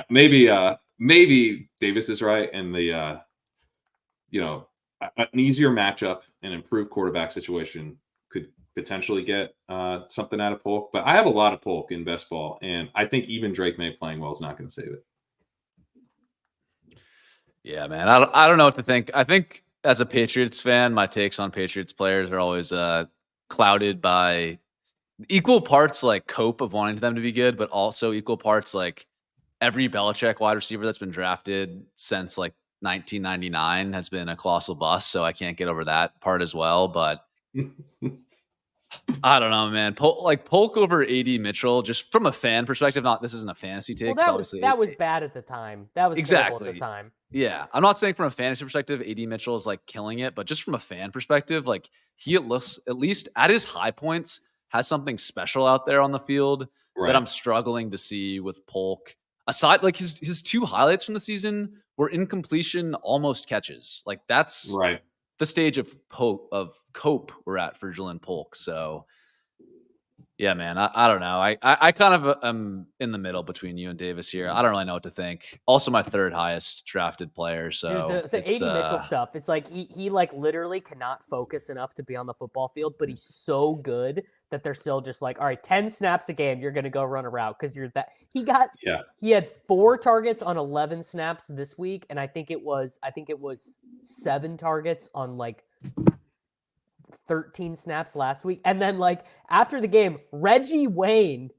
maybe Davis is right, and the an easier matchup and improved quarterback situation could potentially get something out of Polk. But I have a lot of Polk in best ball, and I think even Drake Maye playing well is not going to save it. Yeah, man, I don't know what to think. I think as a Patriots fan, my takes on Patriots players are always clouded by equal parts like cope of wanting them to be good, but also equal parts like every Belichick wide receiver that's been drafted since like 1999 has been a colossal bust. So I can't get over that part as well. But I don't know, man. Polk over AD Mitchell, just from a fan perspective. This isn't a fantasy take. Well, that was bad at the time. That was terrible at the time. Yeah, I'm not saying from a fantasy perspective, AD Mitchell is like killing it, but just from a fan perspective, like he at least at his high points has something special out there on the field that I'm struggling to see with Polk. Aside, like his 2 highlights from the season were incompletion, almost catches. Like that's the stage of cope we're at for Jalen Polk. So yeah, man, I don't know. I kind of am in the middle between you and Davis here. I don't really know what to think. Also, my 3rd highest drafted player. So dude, the AD Mitchell stuff, it's like he like literally cannot focus enough to be on the football field, but he's so good that they're still just like, all right, 10 snaps a game, you're gonna go run a route because you're that. He had 4 targets on 11 snaps this week, and I think it was 7 targets on like 13 snaps last week. And then like after the game, Reggie Wayne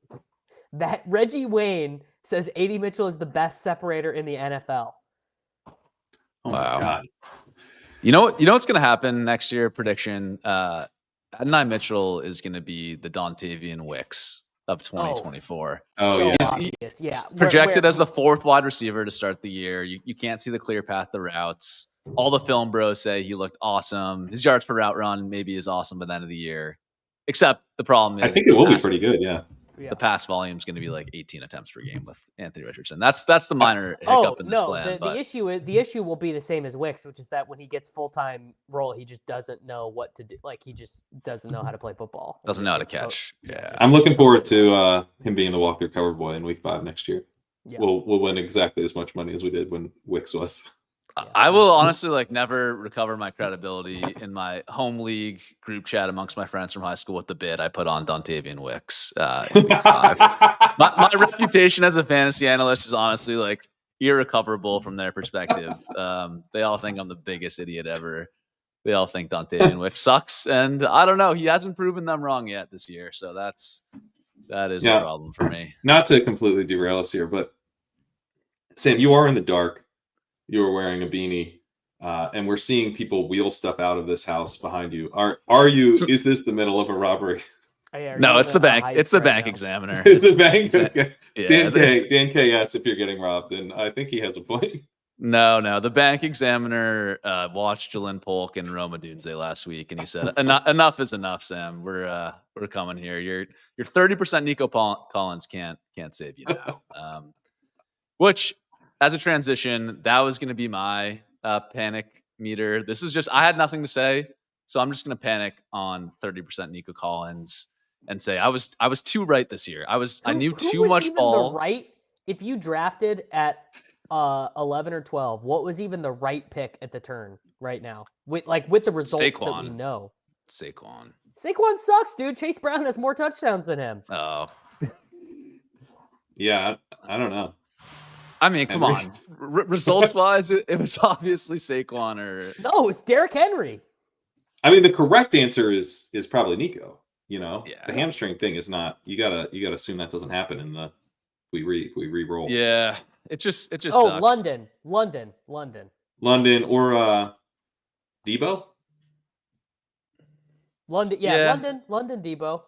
says AD Mitchell is the best separator in the NFL. Oh my God. You know what's going to happen next year? Prediction. Adonai Mitchell is going to be the Dontavian Wicks of 2024. He's projected as the 4th wide receiver to start the year. You can't see the clear path to routes. All the film bros say he looked awesome. His yards per route run maybe is awesome by the end of the year. Except the problem is I think it will be pretty good, The pass volume is going to be like 18 attempts per game with Anthony Richardson. That's the minor hiccup in this plan. The issue will be the same as Wicks, which is that when he gets full-time role, he just doesn't know what to do. Like he just doesn't know how to play football. Doesn't know how to catch. Yeah. I'm looking forward to him being the walk-through cover boy in week 5 next year. Yeah. We'll win exactly as much money as we did when Wicks was. I will honestly never recover my credibility in my home league group chat amongst my friends from high school with the bid I put on Dontavian Wicks in week 5. My reputation as a fantasy analyst is honestly irrecoverable from their perspective. They all think I'm the biggest idiot ever. They all think Dontavian Wicks sucks, and I don't know. He hasn't proven them wrong yet this year, so that is a problem for me. Not to completely derail us here, but Sam, you are in the dark. You were wearing a beanie, and we're seeing people wheel stuff out of this house behind you. Are you? Is this the middle of a robbery? No, it's the bank. It's the bank examiner. It's the bank. Okay. Yeah, Dan K asks if you're getting robbed, and I think he has a point. No. The bank examiner watched Jalen Polk and Roma Dunze last week, and he said, "Enough is enough, Sam. We're coming here. Your 30% Nico Collins can't save you now." Which, as a transition, that was going to be my panic meter. This is just, I had nothing to say, so I'm just going to panic on 30% Nico Collins and say I was too right this year. I knew too much ball. If you drafted at 11 or 12, what was even the right pick at the turn right now? With the results that we know. Saquon sucks, dude. Chase Brown has more touchdowns than him. Oh. Yeah, I don't know. I mean, come on. Results-wise, it was obviously Saquon or... No, it's Derrick Henry. I mean, the correct answer is probably Nico. The hamstring thing is not... You gotta assume that doesn't happen in the... We re-roll. Yeah, it just sucks. London or Deebo. London Deebo.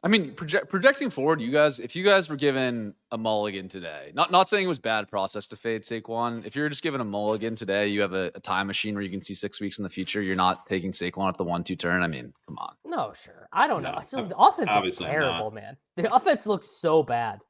I mean, projecting forward, if you guys were given a mulligan today, not saying it was bad process to fade Saquon. If you're just given a mulligan today, you have a time machine where you can see 6 weeks in the future. You're not taking Saquon at the 1-2 turn. I mean, come on. No, sure. I don't know. The offense looks terrible, man. The offense looks so bad.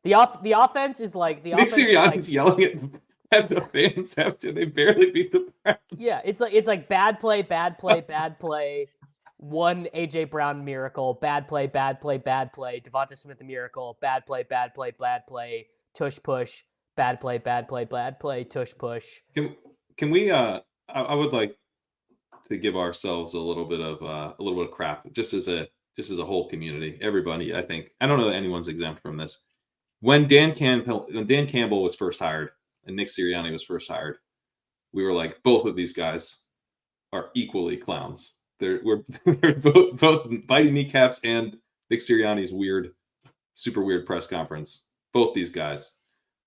The offense is like Nick Sirianni's yelling at the fans after they barely beat the Browns. Yeah, it's like bad play, bad play. One AJ Brown miracle, bad play, Devonta Smith a miracle, bad play, tush push, bad play, tush push. Can we I would like to give ourselves a little bit of crap just as a whole community. Everybody, I think. I don't know that anyone's exempt from this. When Dan Campbell was first hired and Nick Sirianni was first hired, we were like, both of these guys are equally clowns. They're both biting kneecaps and Nick Sirianni's super weird press conference. Both these guys.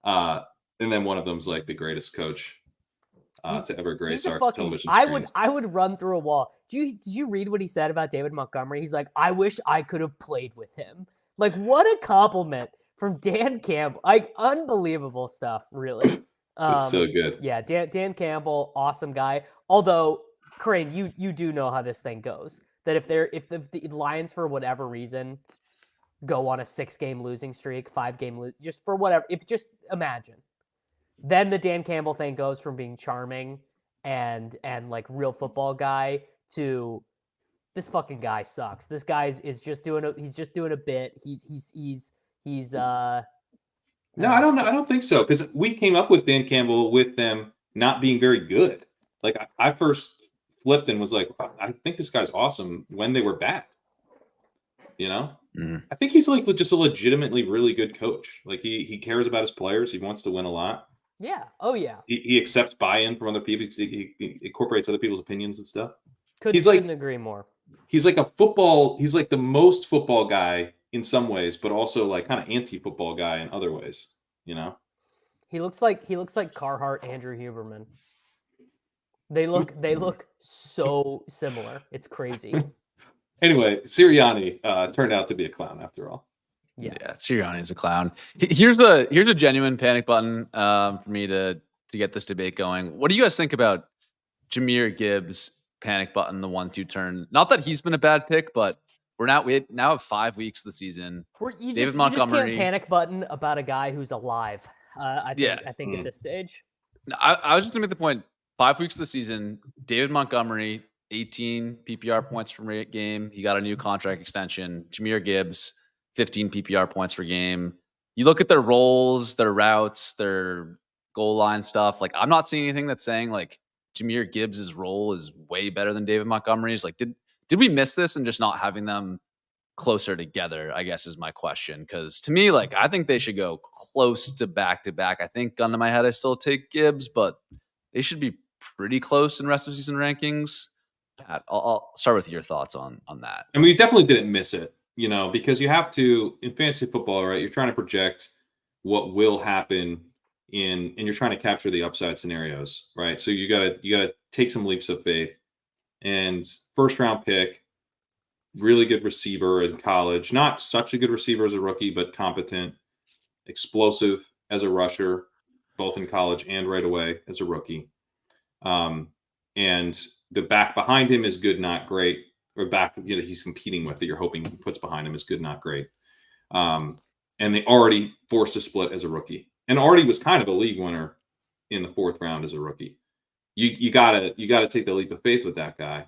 And then one of them's like the greatest coach to ever grace He's a our fucking. television screens. I would run through a wall. Did you read what he said about David Montgomery? He's like, I wish I could have played with him. Like, what a compliment from Dan Campbell. Like, unbelievable stuff, really. It's so good. Yeah, Dan Campbell, awesome guy. Although, Crane, you do know how this thing goes. That if the Lions, for whatever reason, go on a 6-game losing streak, 5-game just for whatever, just imagine. Then the Dan Campbell thing goes from being charming and like real football guy to this fucking guy sucks. This guy is just doing a bit. He's No, I don't think so, because we came up with Dan Campbell with them not being very good. Like I first flipped and was like, I think this guy's awesome when they were bad. You know, I think he's like just a legitimately really good coach. Like he cares about his players. He wants to win a lot. Yeah. Oh yeah. He accepts buy-in from other people. He incorporates other people's opinions and stuff. Couldn't agree more. He's like he's like the most football guy in some ways, but also like kind of anti-football guy in other ways, you know? He looks like Carhartt Andrew Huberman. They look so similar. It's crazy. Anyway, Sirianni turned out to be a clown after all. Yes. Yeah, Sirianni is a clown. Here's a genuine panic button for me to get this debate going. What do you guys think about Jahmyr Gibbs panic button, the 1-2 turn? Not that he's been a bad pick, but we now have 5 weeks of the season. You just can't panic button about a guy who's alive. I think at this stage. No, I was just gonna make the point. 5 weeks of the season, David Montgomery, 18 PPR points per game. He got a new contract extension. Jahmyr Gibbs, 15 PPR points per game. You look at their roles, their routes, their goal line stuff. Like, I'm not seeing anything that's saying like Jahmyr Gibbs' role is way better than David Montgomery's. Like, did we miss this and just not having them closer together, I guess, is my question. Because to me, like, I think they should go close to back-to-back. I think, gun to my head, I still take Gibbs, but they should be pretty close in rest of season rankings. Pat, I'll start with your thoughts on that. And we definitely didn't miss it, you know, because you have to, in fantasy football, right, you're trying to project what will happen and you're trying to capture the upside scenarios, right? So you gotta take some leaps of faith. And first round pick, really good receiver in college, not such a good receiver as a rookie, but competent, explosive as a rusher, both in college and right away as a rookie. And the back behind him is good, not great. Or back, you know, he's competing with that you're hoping he puts behind him is good, not great. And they already forced a split as a rookie, and already was kind of a league winner in the 4th round as a rookie. You gotta take the leap of faith with that guy.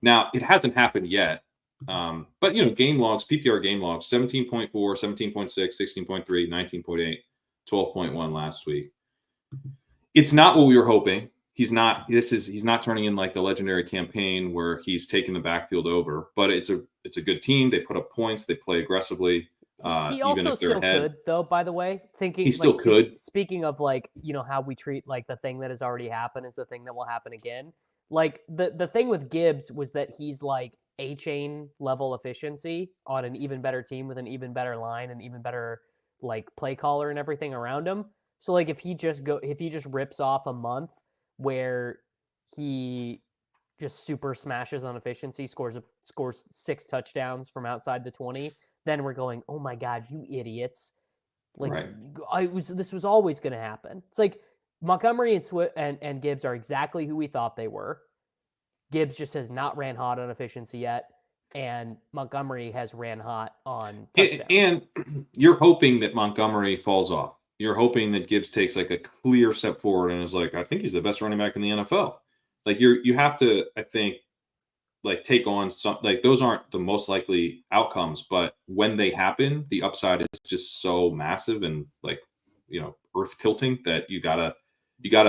Now it hasn't happened yet, but you know, game logs, PPR game logs: 17.4, 17.6, 16.3, 19.8, 12.1 last week. It's not what we were hoping. He's not turning in like the legendary campaign where he's taking the backfield over, but it's a good team. They put up points. They play aggressively. He also still could, though, by the way, thinking he still could. Speaking of, like, you know, how we treat like the thing that has already happened is the thing that will happen again. Like the thing with Gibbs was that he's like A-chain level efficiency on an even better team with an even better line and even better like play caller and everything around him. So like if he just rips off a month where he just super smashes on efficiency, scores 6 touchdowns from outside the 20, then we're going, oh my God, you idiots. Like, right. This was always going to happen. It's like Montgomery and Gibbs are exactly who we thought they were. Gibbs just has not ran hot on efficiency yet, and Montgomery has ran hot on touchdowns. And you're hoping that Montgomery falls off. You're hoping that Gibbs takes like a clear step forward and is like, I think he's the best running back in the NFL. Like you have to, I think, like take on some, like those aren't the most likely outcomes, but when they happen, the upside is just so massive and like, you know, earth tilting that you gotta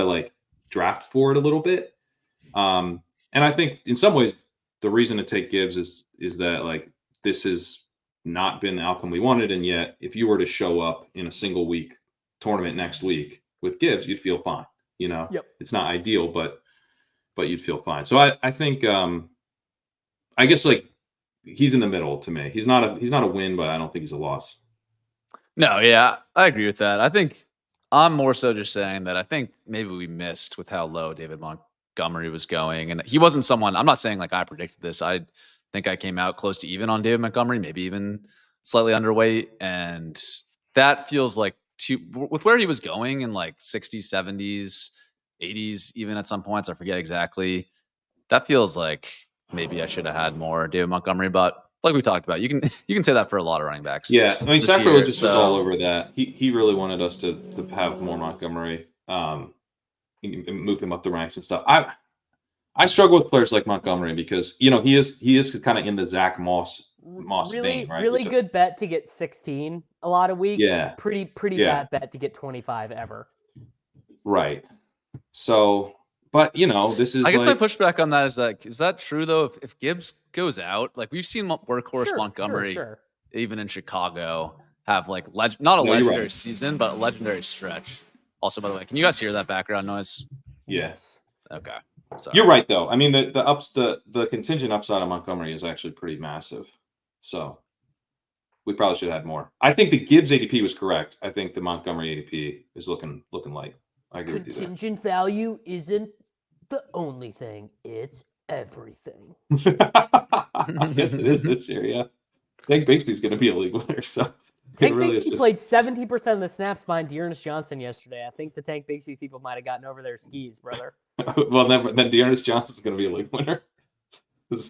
like draft for it a little bit. And I think in some ways the reason to take Gibbs is that like this has not been the outcome we wanted, and yet if you were to show up in a single week tournament next week with Gibbs, you'd feel fine. You know, It's not ideal, but you'd feel fine. So I think I guess like he's in the middle to me. He's not a win, but I don't think he's a loss. No, yeah, I agree with that. I think I'm more so just saying that I think maybe we missed with how low David Montgomery was going. And he wasn't someone, I'm not saying like I predicted this. I think I came out close to even on David Montgomery, maybe even slightly underweight. And that feels like with where he was going in like 60s, 70s, 80s, even at some points, I forget exactly. That feels like maybe I should have had more David Montgomery, but like we talked about, you can say that for a lot of running backs. Yeah, I mean, this Sacrilegious year, was all over that. He really wanted us to have more Montgomery, move him up the ranks and stuff. I struggle with players like Montgomery because he is kind of in the Zach Moss vein, right? Really good bet to get 16 a lot of weeks. Yeah. Pretty bad bet to get 25 ever. Right. So, but this is. I guess my pushback on that is that true though? If Gibbs goes out, like we've seen workhorse Montgomery, even in Chicago, have like not a legendary season, but a legendary stretch. Also, by the way, can you guys hear that background noise? Yes. Okay. Sorry. You're right though. I mean, the contingent upside of Montgomery is actually pretty massive. So we probably should have had more. I think the Gibbs ADP was correct. I think the Montgomery ADP is looking light. I agree with you there. Contingent value isn't the only thing, it's everything. I guess it is this year, yeah. Tank Bigsby's going to be a league winner, so Tank Bigsby played 70% of the snaps behind Dearness Johnson yesterday. I think the Tank Bigsby people might have gotten over their skis, brother. Well, then Dearness Johnson's going to be a league winner.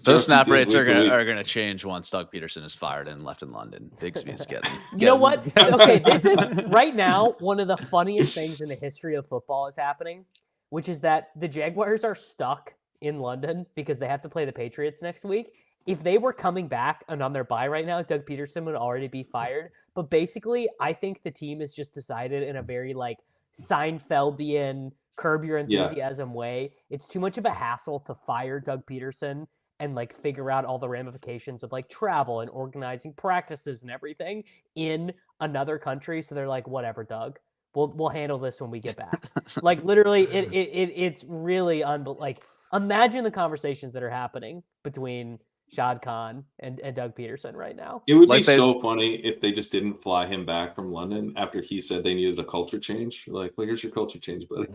Those snap rates are going to change once Doug Peterson is fired and left in London. Bigsby is getting. You know what? Okay, this is right now one of the funniest things in the history of football is happening, which is that the Jaguars are stuck in London because they have to play the Patriots next week. If they were coming back and on their bye right now, Doug Peterson would already be fired. But basically, I think the team has just decided in a very like Seinfeldian, curb your enthusiasm way. It's too much of a hassle to fire Doug Peterson and like figure out all the ramifications of like travel and organizing practices and everything in another country. So they're like, whatever, Doug, we'll handle this when we get back. Like literally, it's really like imagine the conversations that are happening between Shad Khan and Doug Peterson right now. It would be so funny if they just didn't fly him back from London after he said they needed a culture change. Like, well, here's your culture change, buddy.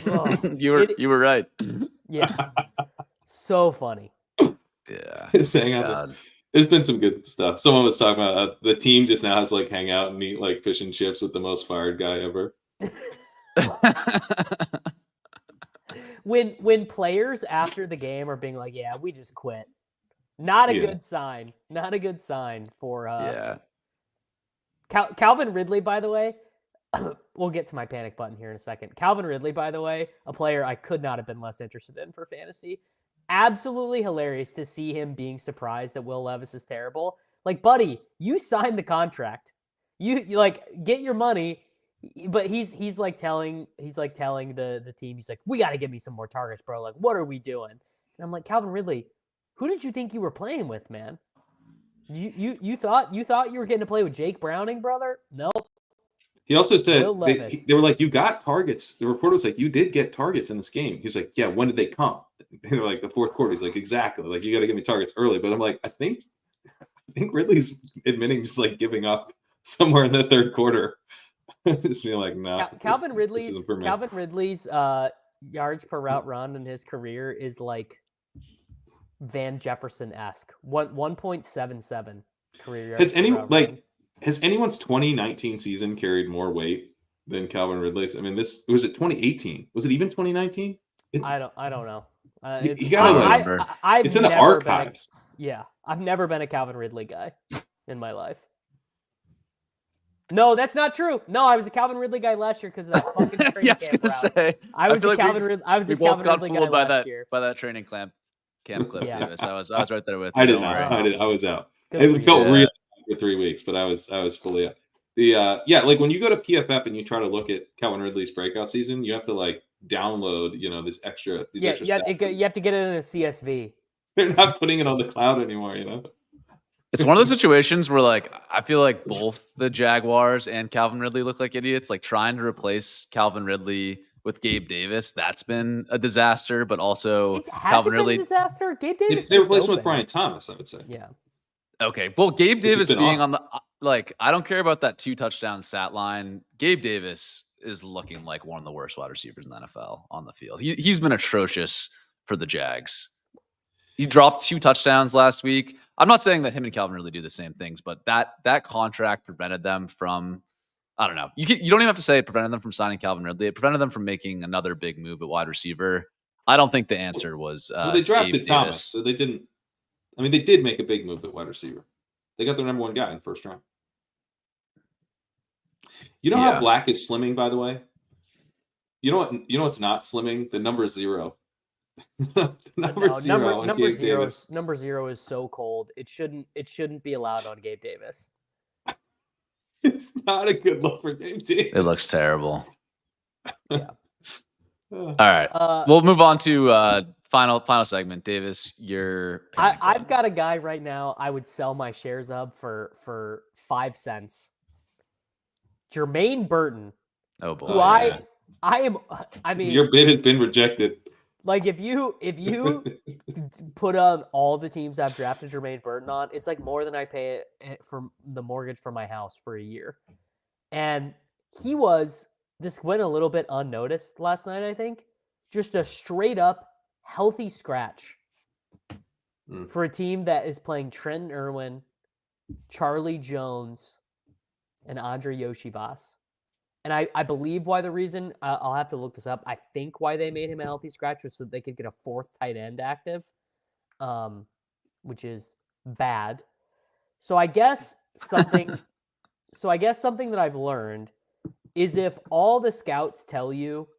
Oh, you were right. Yeah. So funny. Yeah. There's been some good stuff. Someone was talking about the team just now has like hang out and eat like fish and chips with the most fired guy ever. When players after the game are being like, yeah, we just quit. Not a good sign. Not a good sign for Calvin Ridley, by the way. We'll get to my panic button here in a second. Calvin Ridley, by the way, a player I could not have been less interested in for fantasy. Absolutely hilarious to see him being surprised that Will Levis is terrible. Like, buddy, you signed the contract. You like get your money, but he's like telling the team, he's like, we got to give me some more targets, bro. Like, what are we doing? And I'm like, Calvin Ridley, who did you think you were playing with, man? You thought you were getting to play with Jake Browning, brother? Nope. He also said they were like, you got targets. The reporter was like, you did get targets in this game. He's like, yeah, when did they come? And they're like, the fourth quarter. He's like, exactly. Like, you got to give me targets early. But I'm like, I think Ridley's admitting just like giving up somewhere in the third quarter. Just being like, no. Calvin Ridley's yards per route run in his career is like Van Jefferson-esque. 1.77 career yards. Has anyone's 2019 season carried more weight than Calvin Ridley's? I mean, this was it 2018. Was it even 2019? I don't know. You gotta remember. It's in the archives. I've never been a Calvin Ridley guy in my life. No, that's not true. No, I was a Calvin Ridley guy last year because of that fucking training yeah, I was gonna say. I was a Calvin Ridley guy last year. By that training camp clip, Davis. I was right there with you. I didn't know. I was out. It felt real for 3 weeks, but I was fully out. Like when you go to PFF and you try to look at Calvin Ridley's breakout season, you have to like download, these extra stats. You have to get it in a CSV. They're not putting it on the cloud anymore, It's one of those situations where like I feel like both the Jaguars and Calvin Ridley look like idiots, like trying to replace Calvin Ridley with Gabe Davis. That's been a disaster, but also Calvin Ridley been a disaster. Gabe Davis. They replaced him with Brian Thomas, I would say. Yeah. Okay. Well, Gabe Davis being awesome. On the I don't care about that 2 touchdown stat line. Gabe Davis is looking like one of the worst wide receivers in the NFL on the field. He's been atrocious for the Jags. He dropped 2 touchdowns last week. I'm not saying that him and Calvin really do the same things, but that contract prevented them from, I don't know. You don't even have to say it prevented them from signing Calvin Ridley. It prevented them from making another big move at wide receiver. I don't think the answer was well, they drafted Dave Thomas, Davis. so they didn't. I mean, they did make a big move at wide receiver. They got their number 1 guy in the first round. You know how Black is slimming, by the way? You know what? You know what's not slimming? The number 0. Number 0 is so cold. It shouldn't be allowed on Gabe Davis. It's not a good look for Gabe Davis. It looks terrible. Yeah. All right. We'll move on to final segment. Davis, I've got a guy right now I would sell my shares of for 5 cents. Jermaine Burton. Oh boy. Who I mean your bid has been rejected. Like if you put on all the teams I've drafted Jermaine Burton on, it's like more than I pay for the mortgage for my house for a year. And this went a little bit unnoticed last night, I think. Just a straight up healthy scratch for a team that is playing Trenton Irwin, Charlie Jones, and Andre Yoshibas. And I believe why the reason, I'll have to look this up. I think why they made him a healthy scratch was so that they could get a 4th tight end active, which is bad. So I guess something that I've learned is if all the scouts tell you,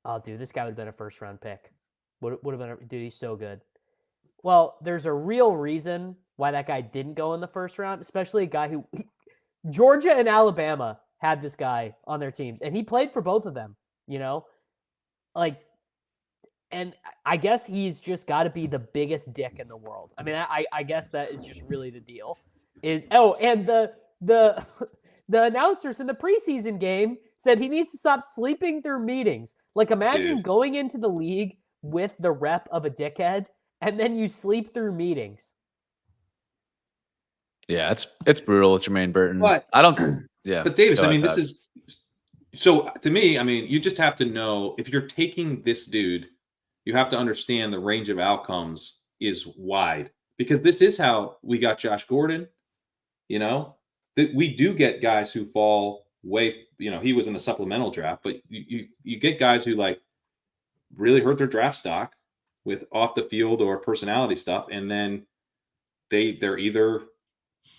oh, dude, this guy would have been a 1st-round pick. Would have been, dude, he's so good. Well, there's a real reason why that guy didn't go in the 1st round, especially a guy who Georgia and Alabama had this guy on their teams, and he played for both of them, and I guess he's just got to be the biggest dick in the world. I mean, I guess that is just really the deal. And the announcers in the preseason game said he needs to stop sleeping through meetings. Like, imagine going into the league with the rep of a dickhead, and then you sleep through meetings. Yeah, it's brutal with Jermaine Burton. But I don't. Yeah, but Davis, I mean, this is so to me. I mean, you just have to know if you're taking this dude, you have to understand the range of outcomes is wide because this is how we got Josh Gordon. That we do get guys who fall way. He was in the supplemental draft, but you get guys who like really hurt their draft stock with off the field or personality stuff, and then they're either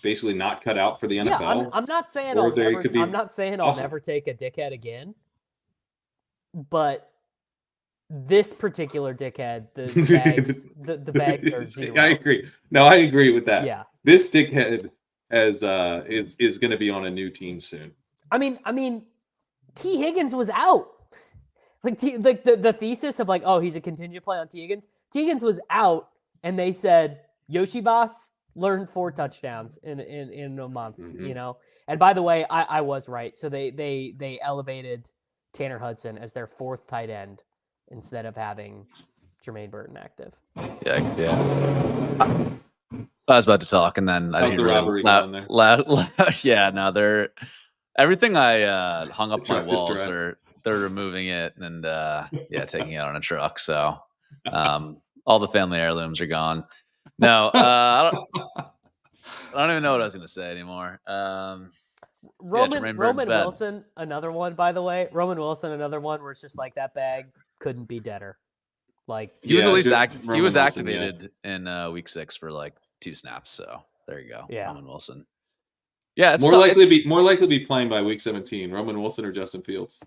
basically not cut out for the NFL. Yeah, I'm not saying I'll never take a dickhead again, but this particular dickhead, the bags are 0. I agree. No, I agree with that. Yeah, this dickhead is going to be on a new team soon. I mean, T. Higgins was out. Like the thesis of like, oh, he's a contingent play on T. Higgins. T. Higgins was out, and they said Yoshibas learned 4 touchdowns in a month, And by the way, I was right. So they elevated Tanner Hudson as their 4th tight end instead of having Jermaine Burton active. Yeah. I was about to talk, and then I didn't really they're everything I hung up my walls they're removing it and taking it on a truck. So all the family heirlooms are gone. No, I don't even know what I was going to say anymore. Roman Wilson, another one, by the way. Roman Wilson, another one where it's just like that bag couldn't be deader. Like he was at least he was activated in week 6 for like 2 snaps. So there you go. Yeah. Roman Wilson. Yeah, it's more likely to be playing by week 17. Roman Wilson or Justin Fields.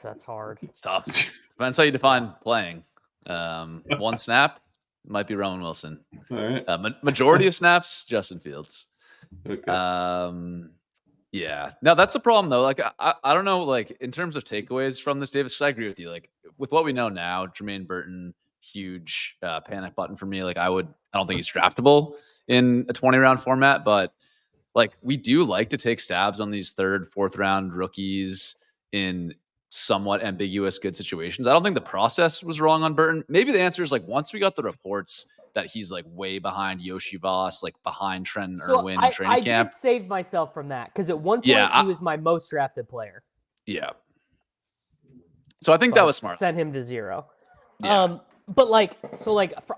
That's hard. It's tough. Depends how you define playing. 1 snap might be Roman Wilson. All right. Majority of snaps, Justin Fields. Okay. Yeah. No, that's the problem though. Like I don't know. Like in terms of takeaways from this, Davis, I agree with you. Like with what we know now, Jermaine Burton, huge panic button for me. Like I don't think he's draftable in a 20-round format, but like we do like to take stabs on these 3rd, 4th round rookies in somewhat ambiguous good situations. I don't think the process was wrong on Burton. Maybe the answer is like once we got the reports that he's like way behind Yoshi Voss, like behind Trenton Irwin in training I camp. did save myself from that because at one point he was my most drafted player. Yeah. So I think that was smart. Send him to 0. Yeah. But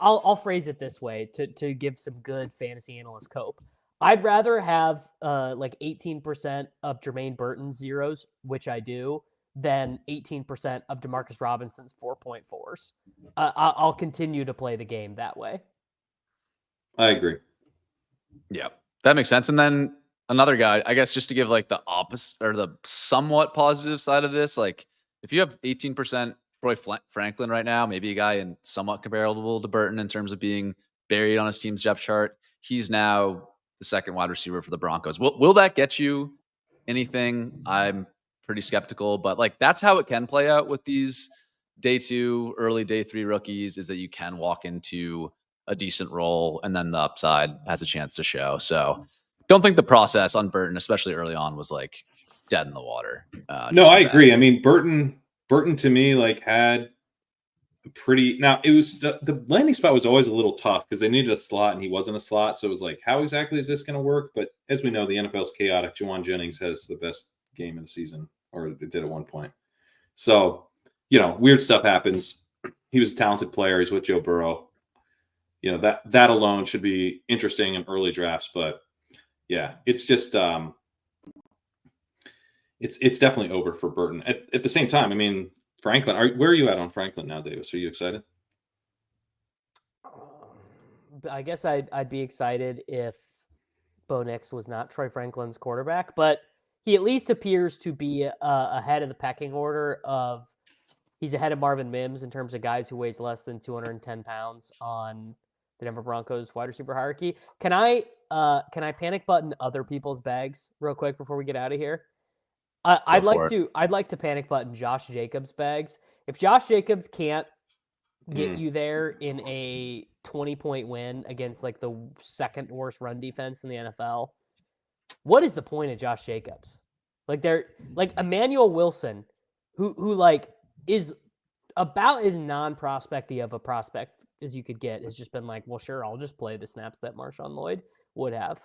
I'll phrase it this way to give some good fantasy analyst cope. I'd rather have 18% of Jermaine Burton's zeros, which I do, than 18% of Demarcus Robinson's 4.4s. I'll continue to play the game that way. I agree. Yeah, that makes sense. And then another guy, I guess, just to give like the opposite or the somewhat positive side of this, like if you have 18% Troy Franklin right now, maybe a guy in somewhat comparable to Burton in terms of being buried on his team's depth chart, he's now the second wide receiver for the Broncos. Will that get you anything? I'm pretty skeptical, but like that's how it can play out with these day 2, early day 3 rookies, is that you can walk into a decent role and then the upside has a chance to show. So don't think the process on Burton, especially early on, was like dead in the water. No, I agree. I mean, Burton to me like had a pretty, now it was the landing spot was always a little tough because they needed a slot and he wasn't a slot. So it was like, how exactly is this going to work? But as we know, the NFL's chaotic. Juwan Jennings has the best game of the season, or they did at one point. So, weird stuff happens. He was a talented player. He's with Joe Burrow. That alone should be interesting in early drafts. But yeah, it's just it's definitely over for Burton. At the same time, I mean, Franklin, where are you at on Franklin now, Davis? Are you excited? I guess I'd be excited if Bo Nix was not Troy Franklin's quarterback, but he at least appears to be ahead of the pecking order of, he's ahead of Marvin Mims in terms of guys who weighs less than 210 pounds on the Denver Broncos wide receiver hierarchy. Can I panic button other people's bags real quick before we get out of here? I'd like to panic button Josh Jacobs' bags. If Josh Jacobs can't get you there in a 20-point win against like the second worst run defense in the NFL, what is the point of Josh Jacobs? Like Emmanuel Wilson, who like is about as non-prospecty of a prospect as you could get, has just been like, well, sure, I'll just play the snaps that MarShawn Lloyd would have.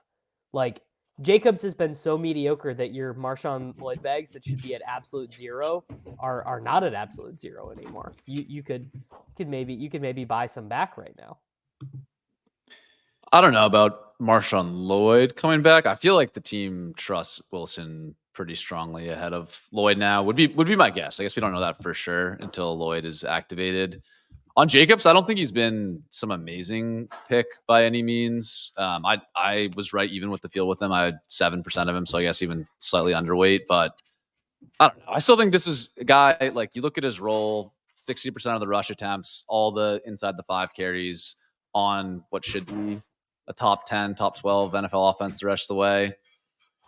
Like, Jacobs has been so mediocre that your MarShawn Lloyd bags that should be at absolute 0 are not at absolute 0 anymore. You could maybe buy some back right now. I don't know about MarShawn Lloyd coming back. I feel like the team trusts Wilson pretty strongly ahead of Lloyd now. Would be my guess. I guess we don't know that for sure until Lloyd is activated. On Jacobs, I don't think he's been some amazing pick by any means. I was right even with the field with him. I had 7% of him, so I guess even slightly underweight. But I don't know. I still think this is a guy, like, you look at his role, 60% of the rush attempts, all the inside the 5 carries on what should be a top 10, top 12 NFL offense the rest of the way.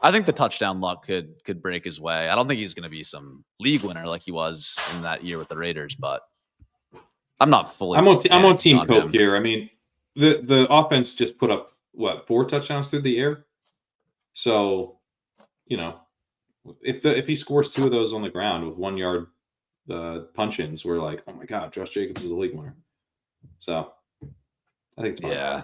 I think the touchdown luck could break his way. I don't think he's going to be some league winner like he was in that year with the Raiders, but I'm not fully. I'm on Team Cope here. I mean, the offense just put up 4 touchdowns through the air. So, if he scores 2 of those on the ground with 1 yard punch-ins, we're like, oh my God, Josh Jacobs is a league winner. So, I think it's fine. Yeah.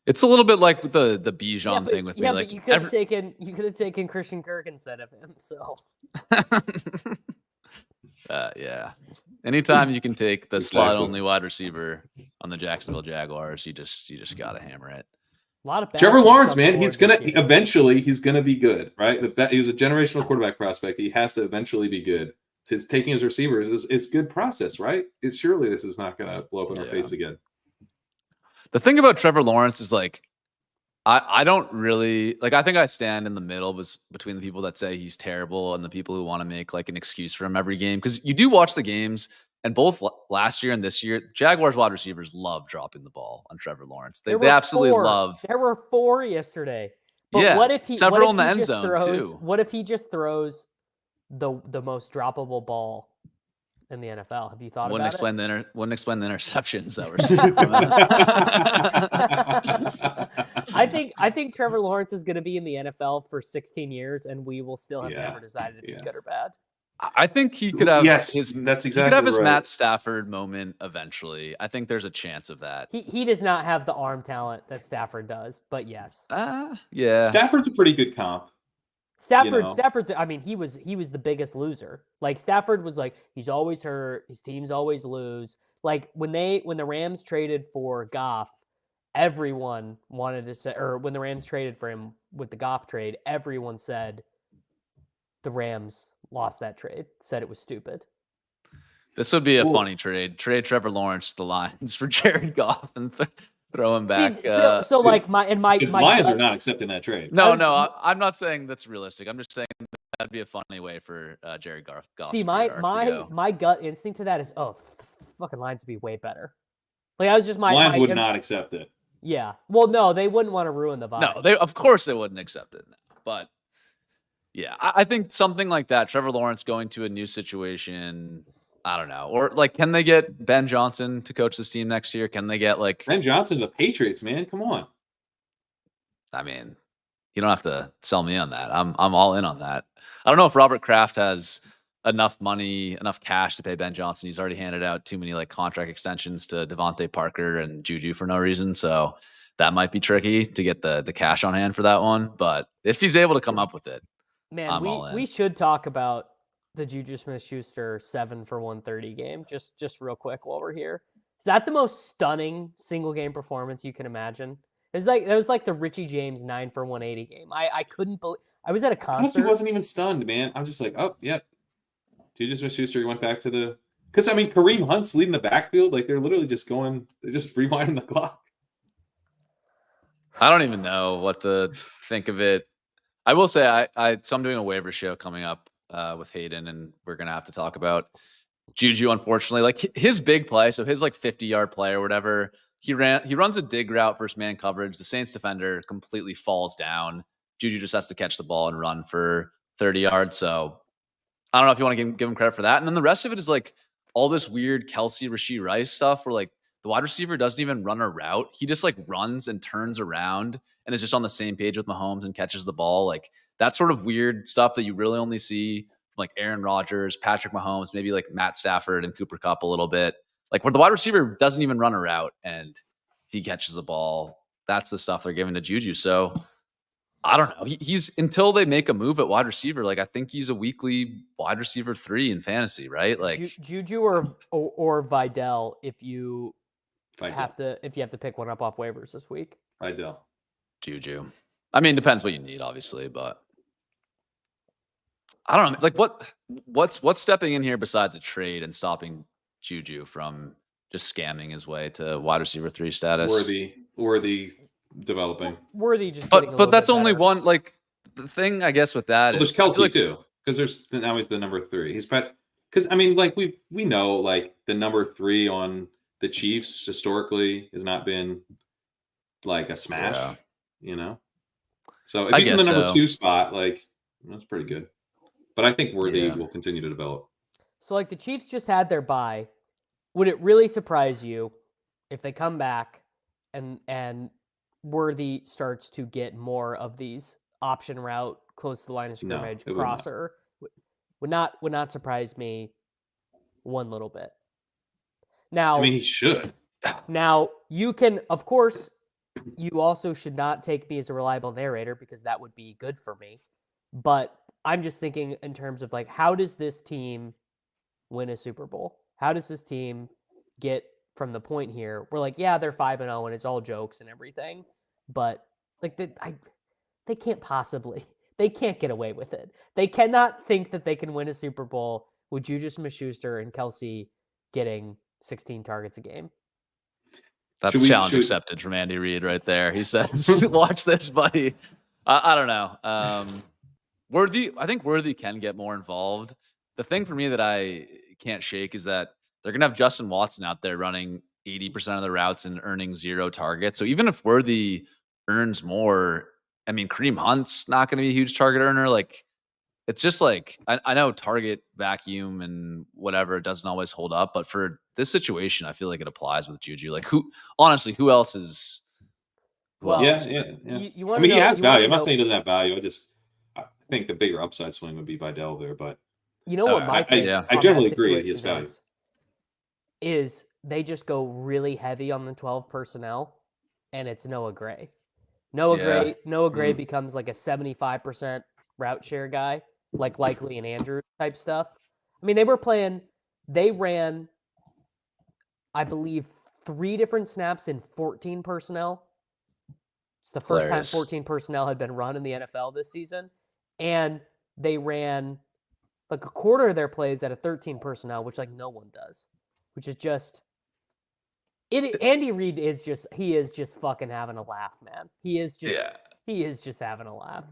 It's a little bit like the Bijan thing with me. Like, but you could have taken Christian Kirk instead of him. So. Yeah. Anytime you can take the slot only wide receiver on the Jacksonville Jaguars, you just gotta hammer it. A lot of Trevor Lawrence, man, he's gonna be good, right? He was a generational quarterback prospect. He has to eventually be good. Taking his receivers is good process, right? Surely this is not gonna blow up in our face again. The thing about Trevor Lawrence is like, I don't really like. I think I stand in the middle between the people that say he's terrible and the people who want to make like an excuse for him every game. Because you do watch the games, and both last year and this year, Jaguars wide receivers love dropping the ball on Trevor Lawrence. They absolutely love. There were 4 yesterday. But yeah, what if several in the end zone too? What if he just throws the most droppable ball in the NFL? Have you thought about it? Wouldn't explain the interceptions that were I think Trevor Lawrence is going to be in the NFL for 16 years, and we will still have never decided if he's good or bad. I think he could have Yes, his that's he could exactly have his right. Matt Stafford moment eventually. I think there's a chance of that. He does not have the arm talent that Stafford does, but yes. Yeah. Stafford's a pretty good comp. Stafford's I mean, he was the biggest loser. Like Stafford was like, he's always hurt, his teams always lose. Like when the Rams traded for Goff, everyone wanted to say, or when the Rams traded for him with the Goff trade, everyone said the Rams lost that trade, said it was stupid. This would be a funny trade. Trade Trevor Lawrence to the Lions for Jared Goff and throw him back. So like my Lions are not accepting that trade. No, I'm not saying that's realistic. I'm just saying that'd be a funny way for Jared Goff. See, my gut instinct to that is, fucking Lions would be way better. Like that was just Lions would not accept it. Yeah. Well, no, they wouldn't want to ruin the vibe. No, of course they wouldn't accept it. But yeah, I think something like that, Trevor Lawrence going to a new situation, I don't know. Or like, can they get Ben Johnson to coach this team next year? Can they get like Ben Johnson, the Patriots, man? Come on. I mean, you don't have to sell me on that. I'm all in on that. I don't know if Robert Kraft has enough money, enough cash to pay Ben Johnson. He's already handed out too many like contract extensions to Devontae Parker and Juju for no reason. So that might be tricky to get the cash on hand for that one. But if he's able to come up with it, man, we should talk about the Juju Smith-Schuster 7 for 130 game. Just real quick while we're here. Is that the most stunning single game performance you can imagine? That was like the Richie James 9 for 180 game. I couldn't believe. I was at a concert. Honestly, wasn't even stunned, man. I'm just like, oh, yep. Juju Smith-Schuster went back to the – because, I mean, Kareem Hunt's leading the backfield. Like, they're literally just going – they're just rewinding the clock. I don't even know what to think of it. I will say so I'm doing a waiver show coming up with Hayden, and we're going to have to talk about Juju, unfortunately. Like, his big play, so his, like, 50-yard play or whatever, he runs a dig route versus man coverage. The Saints defender completely falls down. Juju just has to catch the ball and run for 30 yards, so – I don't know if you want to give him credit for that. And then the rest of it is like all this weird Kelsey Rashee Rice stuff where like the wide receiver doesn't even run a route. He just like runs and turns around and is just on the same page with Mahomes and catches the ball. Like that sort of weird stuff that you really only see from like Aaron Rodgers, Patrick Mahomes, maybe like Matt Stafford and Cooper Kupp a little bit. Like where the wide receiver doesn't even run a route and he catches the ball. That's the stuff they're giving to Juju. So I don't know. He's until they make a move at wide receiver. Like I think he's a weekly wide receiver 3 in fantasy, right? Like Juju or Vidal if you have to pick one up off waivers this week. Vidal. Juju. I mean, depends what you need, obviously, but I don't know. Like what's stepping in here besides a trade and stopping Juju from just scamming his way to wide receiver 3 status? Worthy developing. Worthy just but that's only one. Like the thing I guess with that is there's Kelsey too, because now he's the number 3. He's because I mean like we know like the number 3 on the Chiefs historically has not been like a smash, you know. So if he's in the number 2 spot, like that's pretty good. But I think Worthy will continue to develop. So like the Chiefs just had their bye. Would it really surprise you if they come back and Worthy starts to get more of these option route close to the line of scrimmage crosser? Would not surprise me one little bit. Now, I mean, he should. Now, you can, of course, you also should not take me as a reliable narrator because that would be good for me. But I'm just thinking in terms of like, how does this team win a Super Bowl? How does this team get from the point here? We're like, yeah, they're 5-0 and it's all jokes and everything. But like they can't get away with it. They cannot think that they can win a Super Bowl with Juju Smith-Schuster and Kelsey getting 16 targets a game. That's challenge accepted from Andy Reid right there. He says, watch this, buddy. I don't know. I think Worthy can get more involved. The thing for me that I can't shake is that they're going to have Justin Watson out there running 80% of the routes and earning 0 targets. So even if Worthy earns more, I mean, Kareem Hunt's not going to be a huge target earner. Like, it's just like, I know target vacuum and whatever doesn't always hold up, but for this situation, I feel like it applies with Juju. Like who else is? Well, yeah. I mean, he has value. I'm not saying he doesn't have value. I think the bigger upside swing would be Vidal there, but You know what my take I on generally that agree. He has situation value. is they just go really heavy on the 12 personnel, and it's Noah Gray. Noah Gray becomes like a 75% route share guy, like Likely and Andrews type stuff. I mean, they ran, I believe, 3 different snaps in 14 personnel. It's the first time 14 personnel had been run in the NFL this season. And they ran like a quarter of their plays at a 13 personnel, which like no one does, which is just Andy Reid is just fucking having a laugh, man. He is just having a laugh.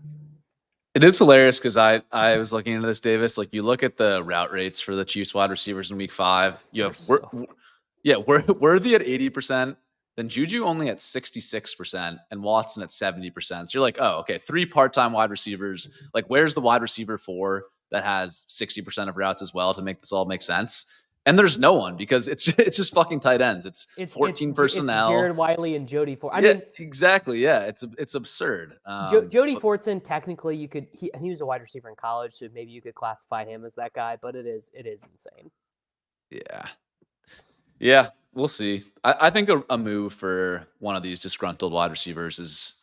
It is hilarious because I was looking into this, Davis. Like, you look at the route rates for the Chiefs wide receivers in week 5. You have Worthy at 80%, then Juju only at 66%, and Watson at 70%. So you're like, oh, okay, 3 part-time wide receivers. Like, where's the wide receiver 4 that has 60% of routes as well to make this all make sense? And there's no one because it's just fucking tight ends. It's 14 personnel. It's Jared Wiley and Jody Fortson. I mean, exactly. Yeah, it's absurd. Jody Fortson, technically, he was a wide receiver in college, so maybe you could classify him as that guy. But it is insane. Yeah, we'll see. I think a move for one of these disgruntled wide receivers is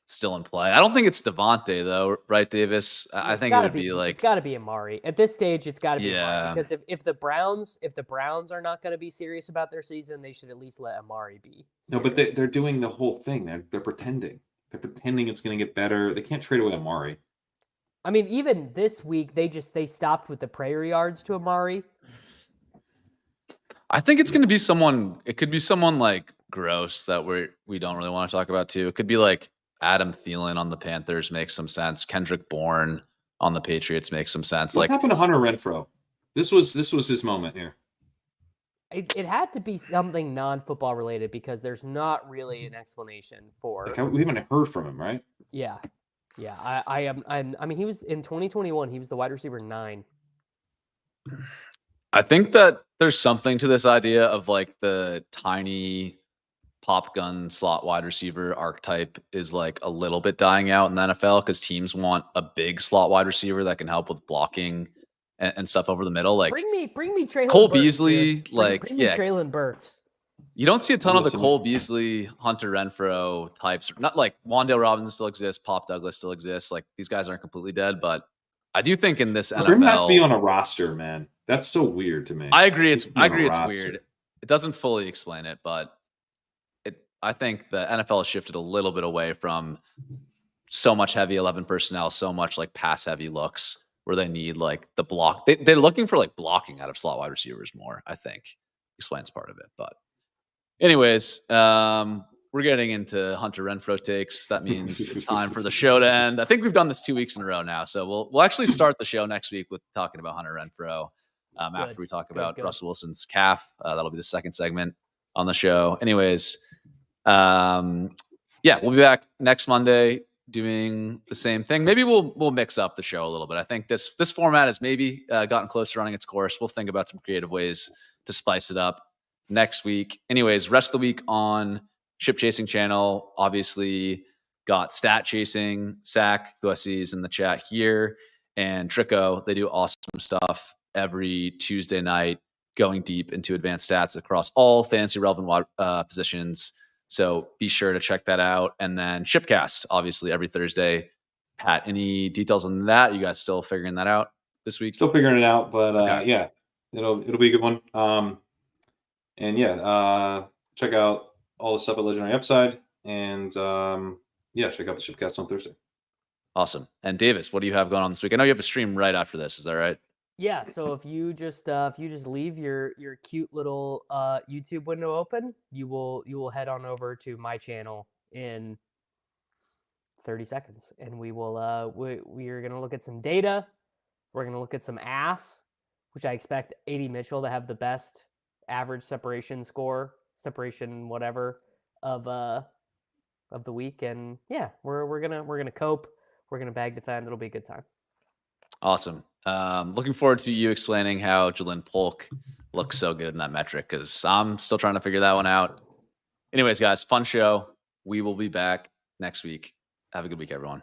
still in play. I don't think it's Devontae though, right, Davis? I think it would be like, it's got to be Amari at this stage. It's got to be Amari, because if the Browns are not going to be serious about their season, they should at least let Amari be serious. No, but they're doing the whole thing. They're pretending. They're pretending it's going to get better. They can't trade away Amari. I mean, even this week they stopped with the prayer yards to Amari. I think it's going to be someone. It could be someone like gross that we don't really want to talk about too. It could be like Adam Thielen on the Panthers makes some sense. Kendrick Bourne on the Patriots makes some sense. What happened to Hunter Renfrow? This was his moment here. It had to be something non-football related, because there's not really an explanation for. Like, we haven't heard from him, right? Yeah. I mean, he was in 2021. He was the wide receiver 9. I think that there's something to this idea of like the tiny pop gun slot wide receiver archetype is like a little bit dying out in the NFL, because teams want a big slot wide receiver that can help with blocking and stuff over the middle. Like, bring me Traylon Cole Burks, Beasley, dude. like bring me Traylon Burks. You don't see a ton of the Cole Beasley, Hunter Renfrow types. Not like Wan'Dale Robinson still exists, Pop Douglas still exists. Like, these guys aren't completely dead, but I do think in this NFL, Grim has to be on a roster, man. That's so weird to me. I agree. It's weird. It doesn't fully explain it, but I think the NFL has shifted a little bit away from so much heavy 11 personnel, so much like pass heavy looks where they need like the block. They're looking for like blocking out of slot wide receivers more, I think explains part of it. But anyways, we're getting into Hunter Renfrow takes. That means it's time for the show to end. I think we've done this 2 weeks in a row now. So we'll actually start the show next week with talking about Hunter Renfrow after we talk about Russell Wilson's calf. That'll be the second segment on the show. Anyways, we'll be back next Monday doing the same thing. Maybe we'll mix up the show a little bit. I think this format has maybe gotten close to running its course. We'll think about some creative ways to spice it up next week. Anyways, rest of the week on Ship Chasing channel. Obviously got Stat Chasing, Sack, who I see is in the chat here, and Trico. They do awesome stuff every Tuesday night, going deep into advanced stats across all fantasy relevant positions. So be sure to check that out. And then Shipcast, obviously every Thursday. Pat, any details on that? Are you guys still figuring that out this week? Still figuring it out, but okay. Yeah, it'll be a good one. Check out all the stuff at Legendary Upside, and check out the Shipcast on Thursday. Awesome. And Davis, what do you have going on this week? I know you have a stream right after this. Is that right? Yeah. So if you just leave your cute little YouTube window open, you will head on over to my channel in 30 seconds, and we will we are gonna look at some data. We're gonna look at some ass, which I expect AD Mitchell to have the best average separation whatever of the week. And yeah, we're gonna cope. We're gonna bag defend. It'll be a good time. Awesome. Looking forward to you explaining how Jalen Polk looks so good in that metric, because I'm still trying to figure that one out. Anyways, guys, fun show. We will be back next week. Have a good week, everyone.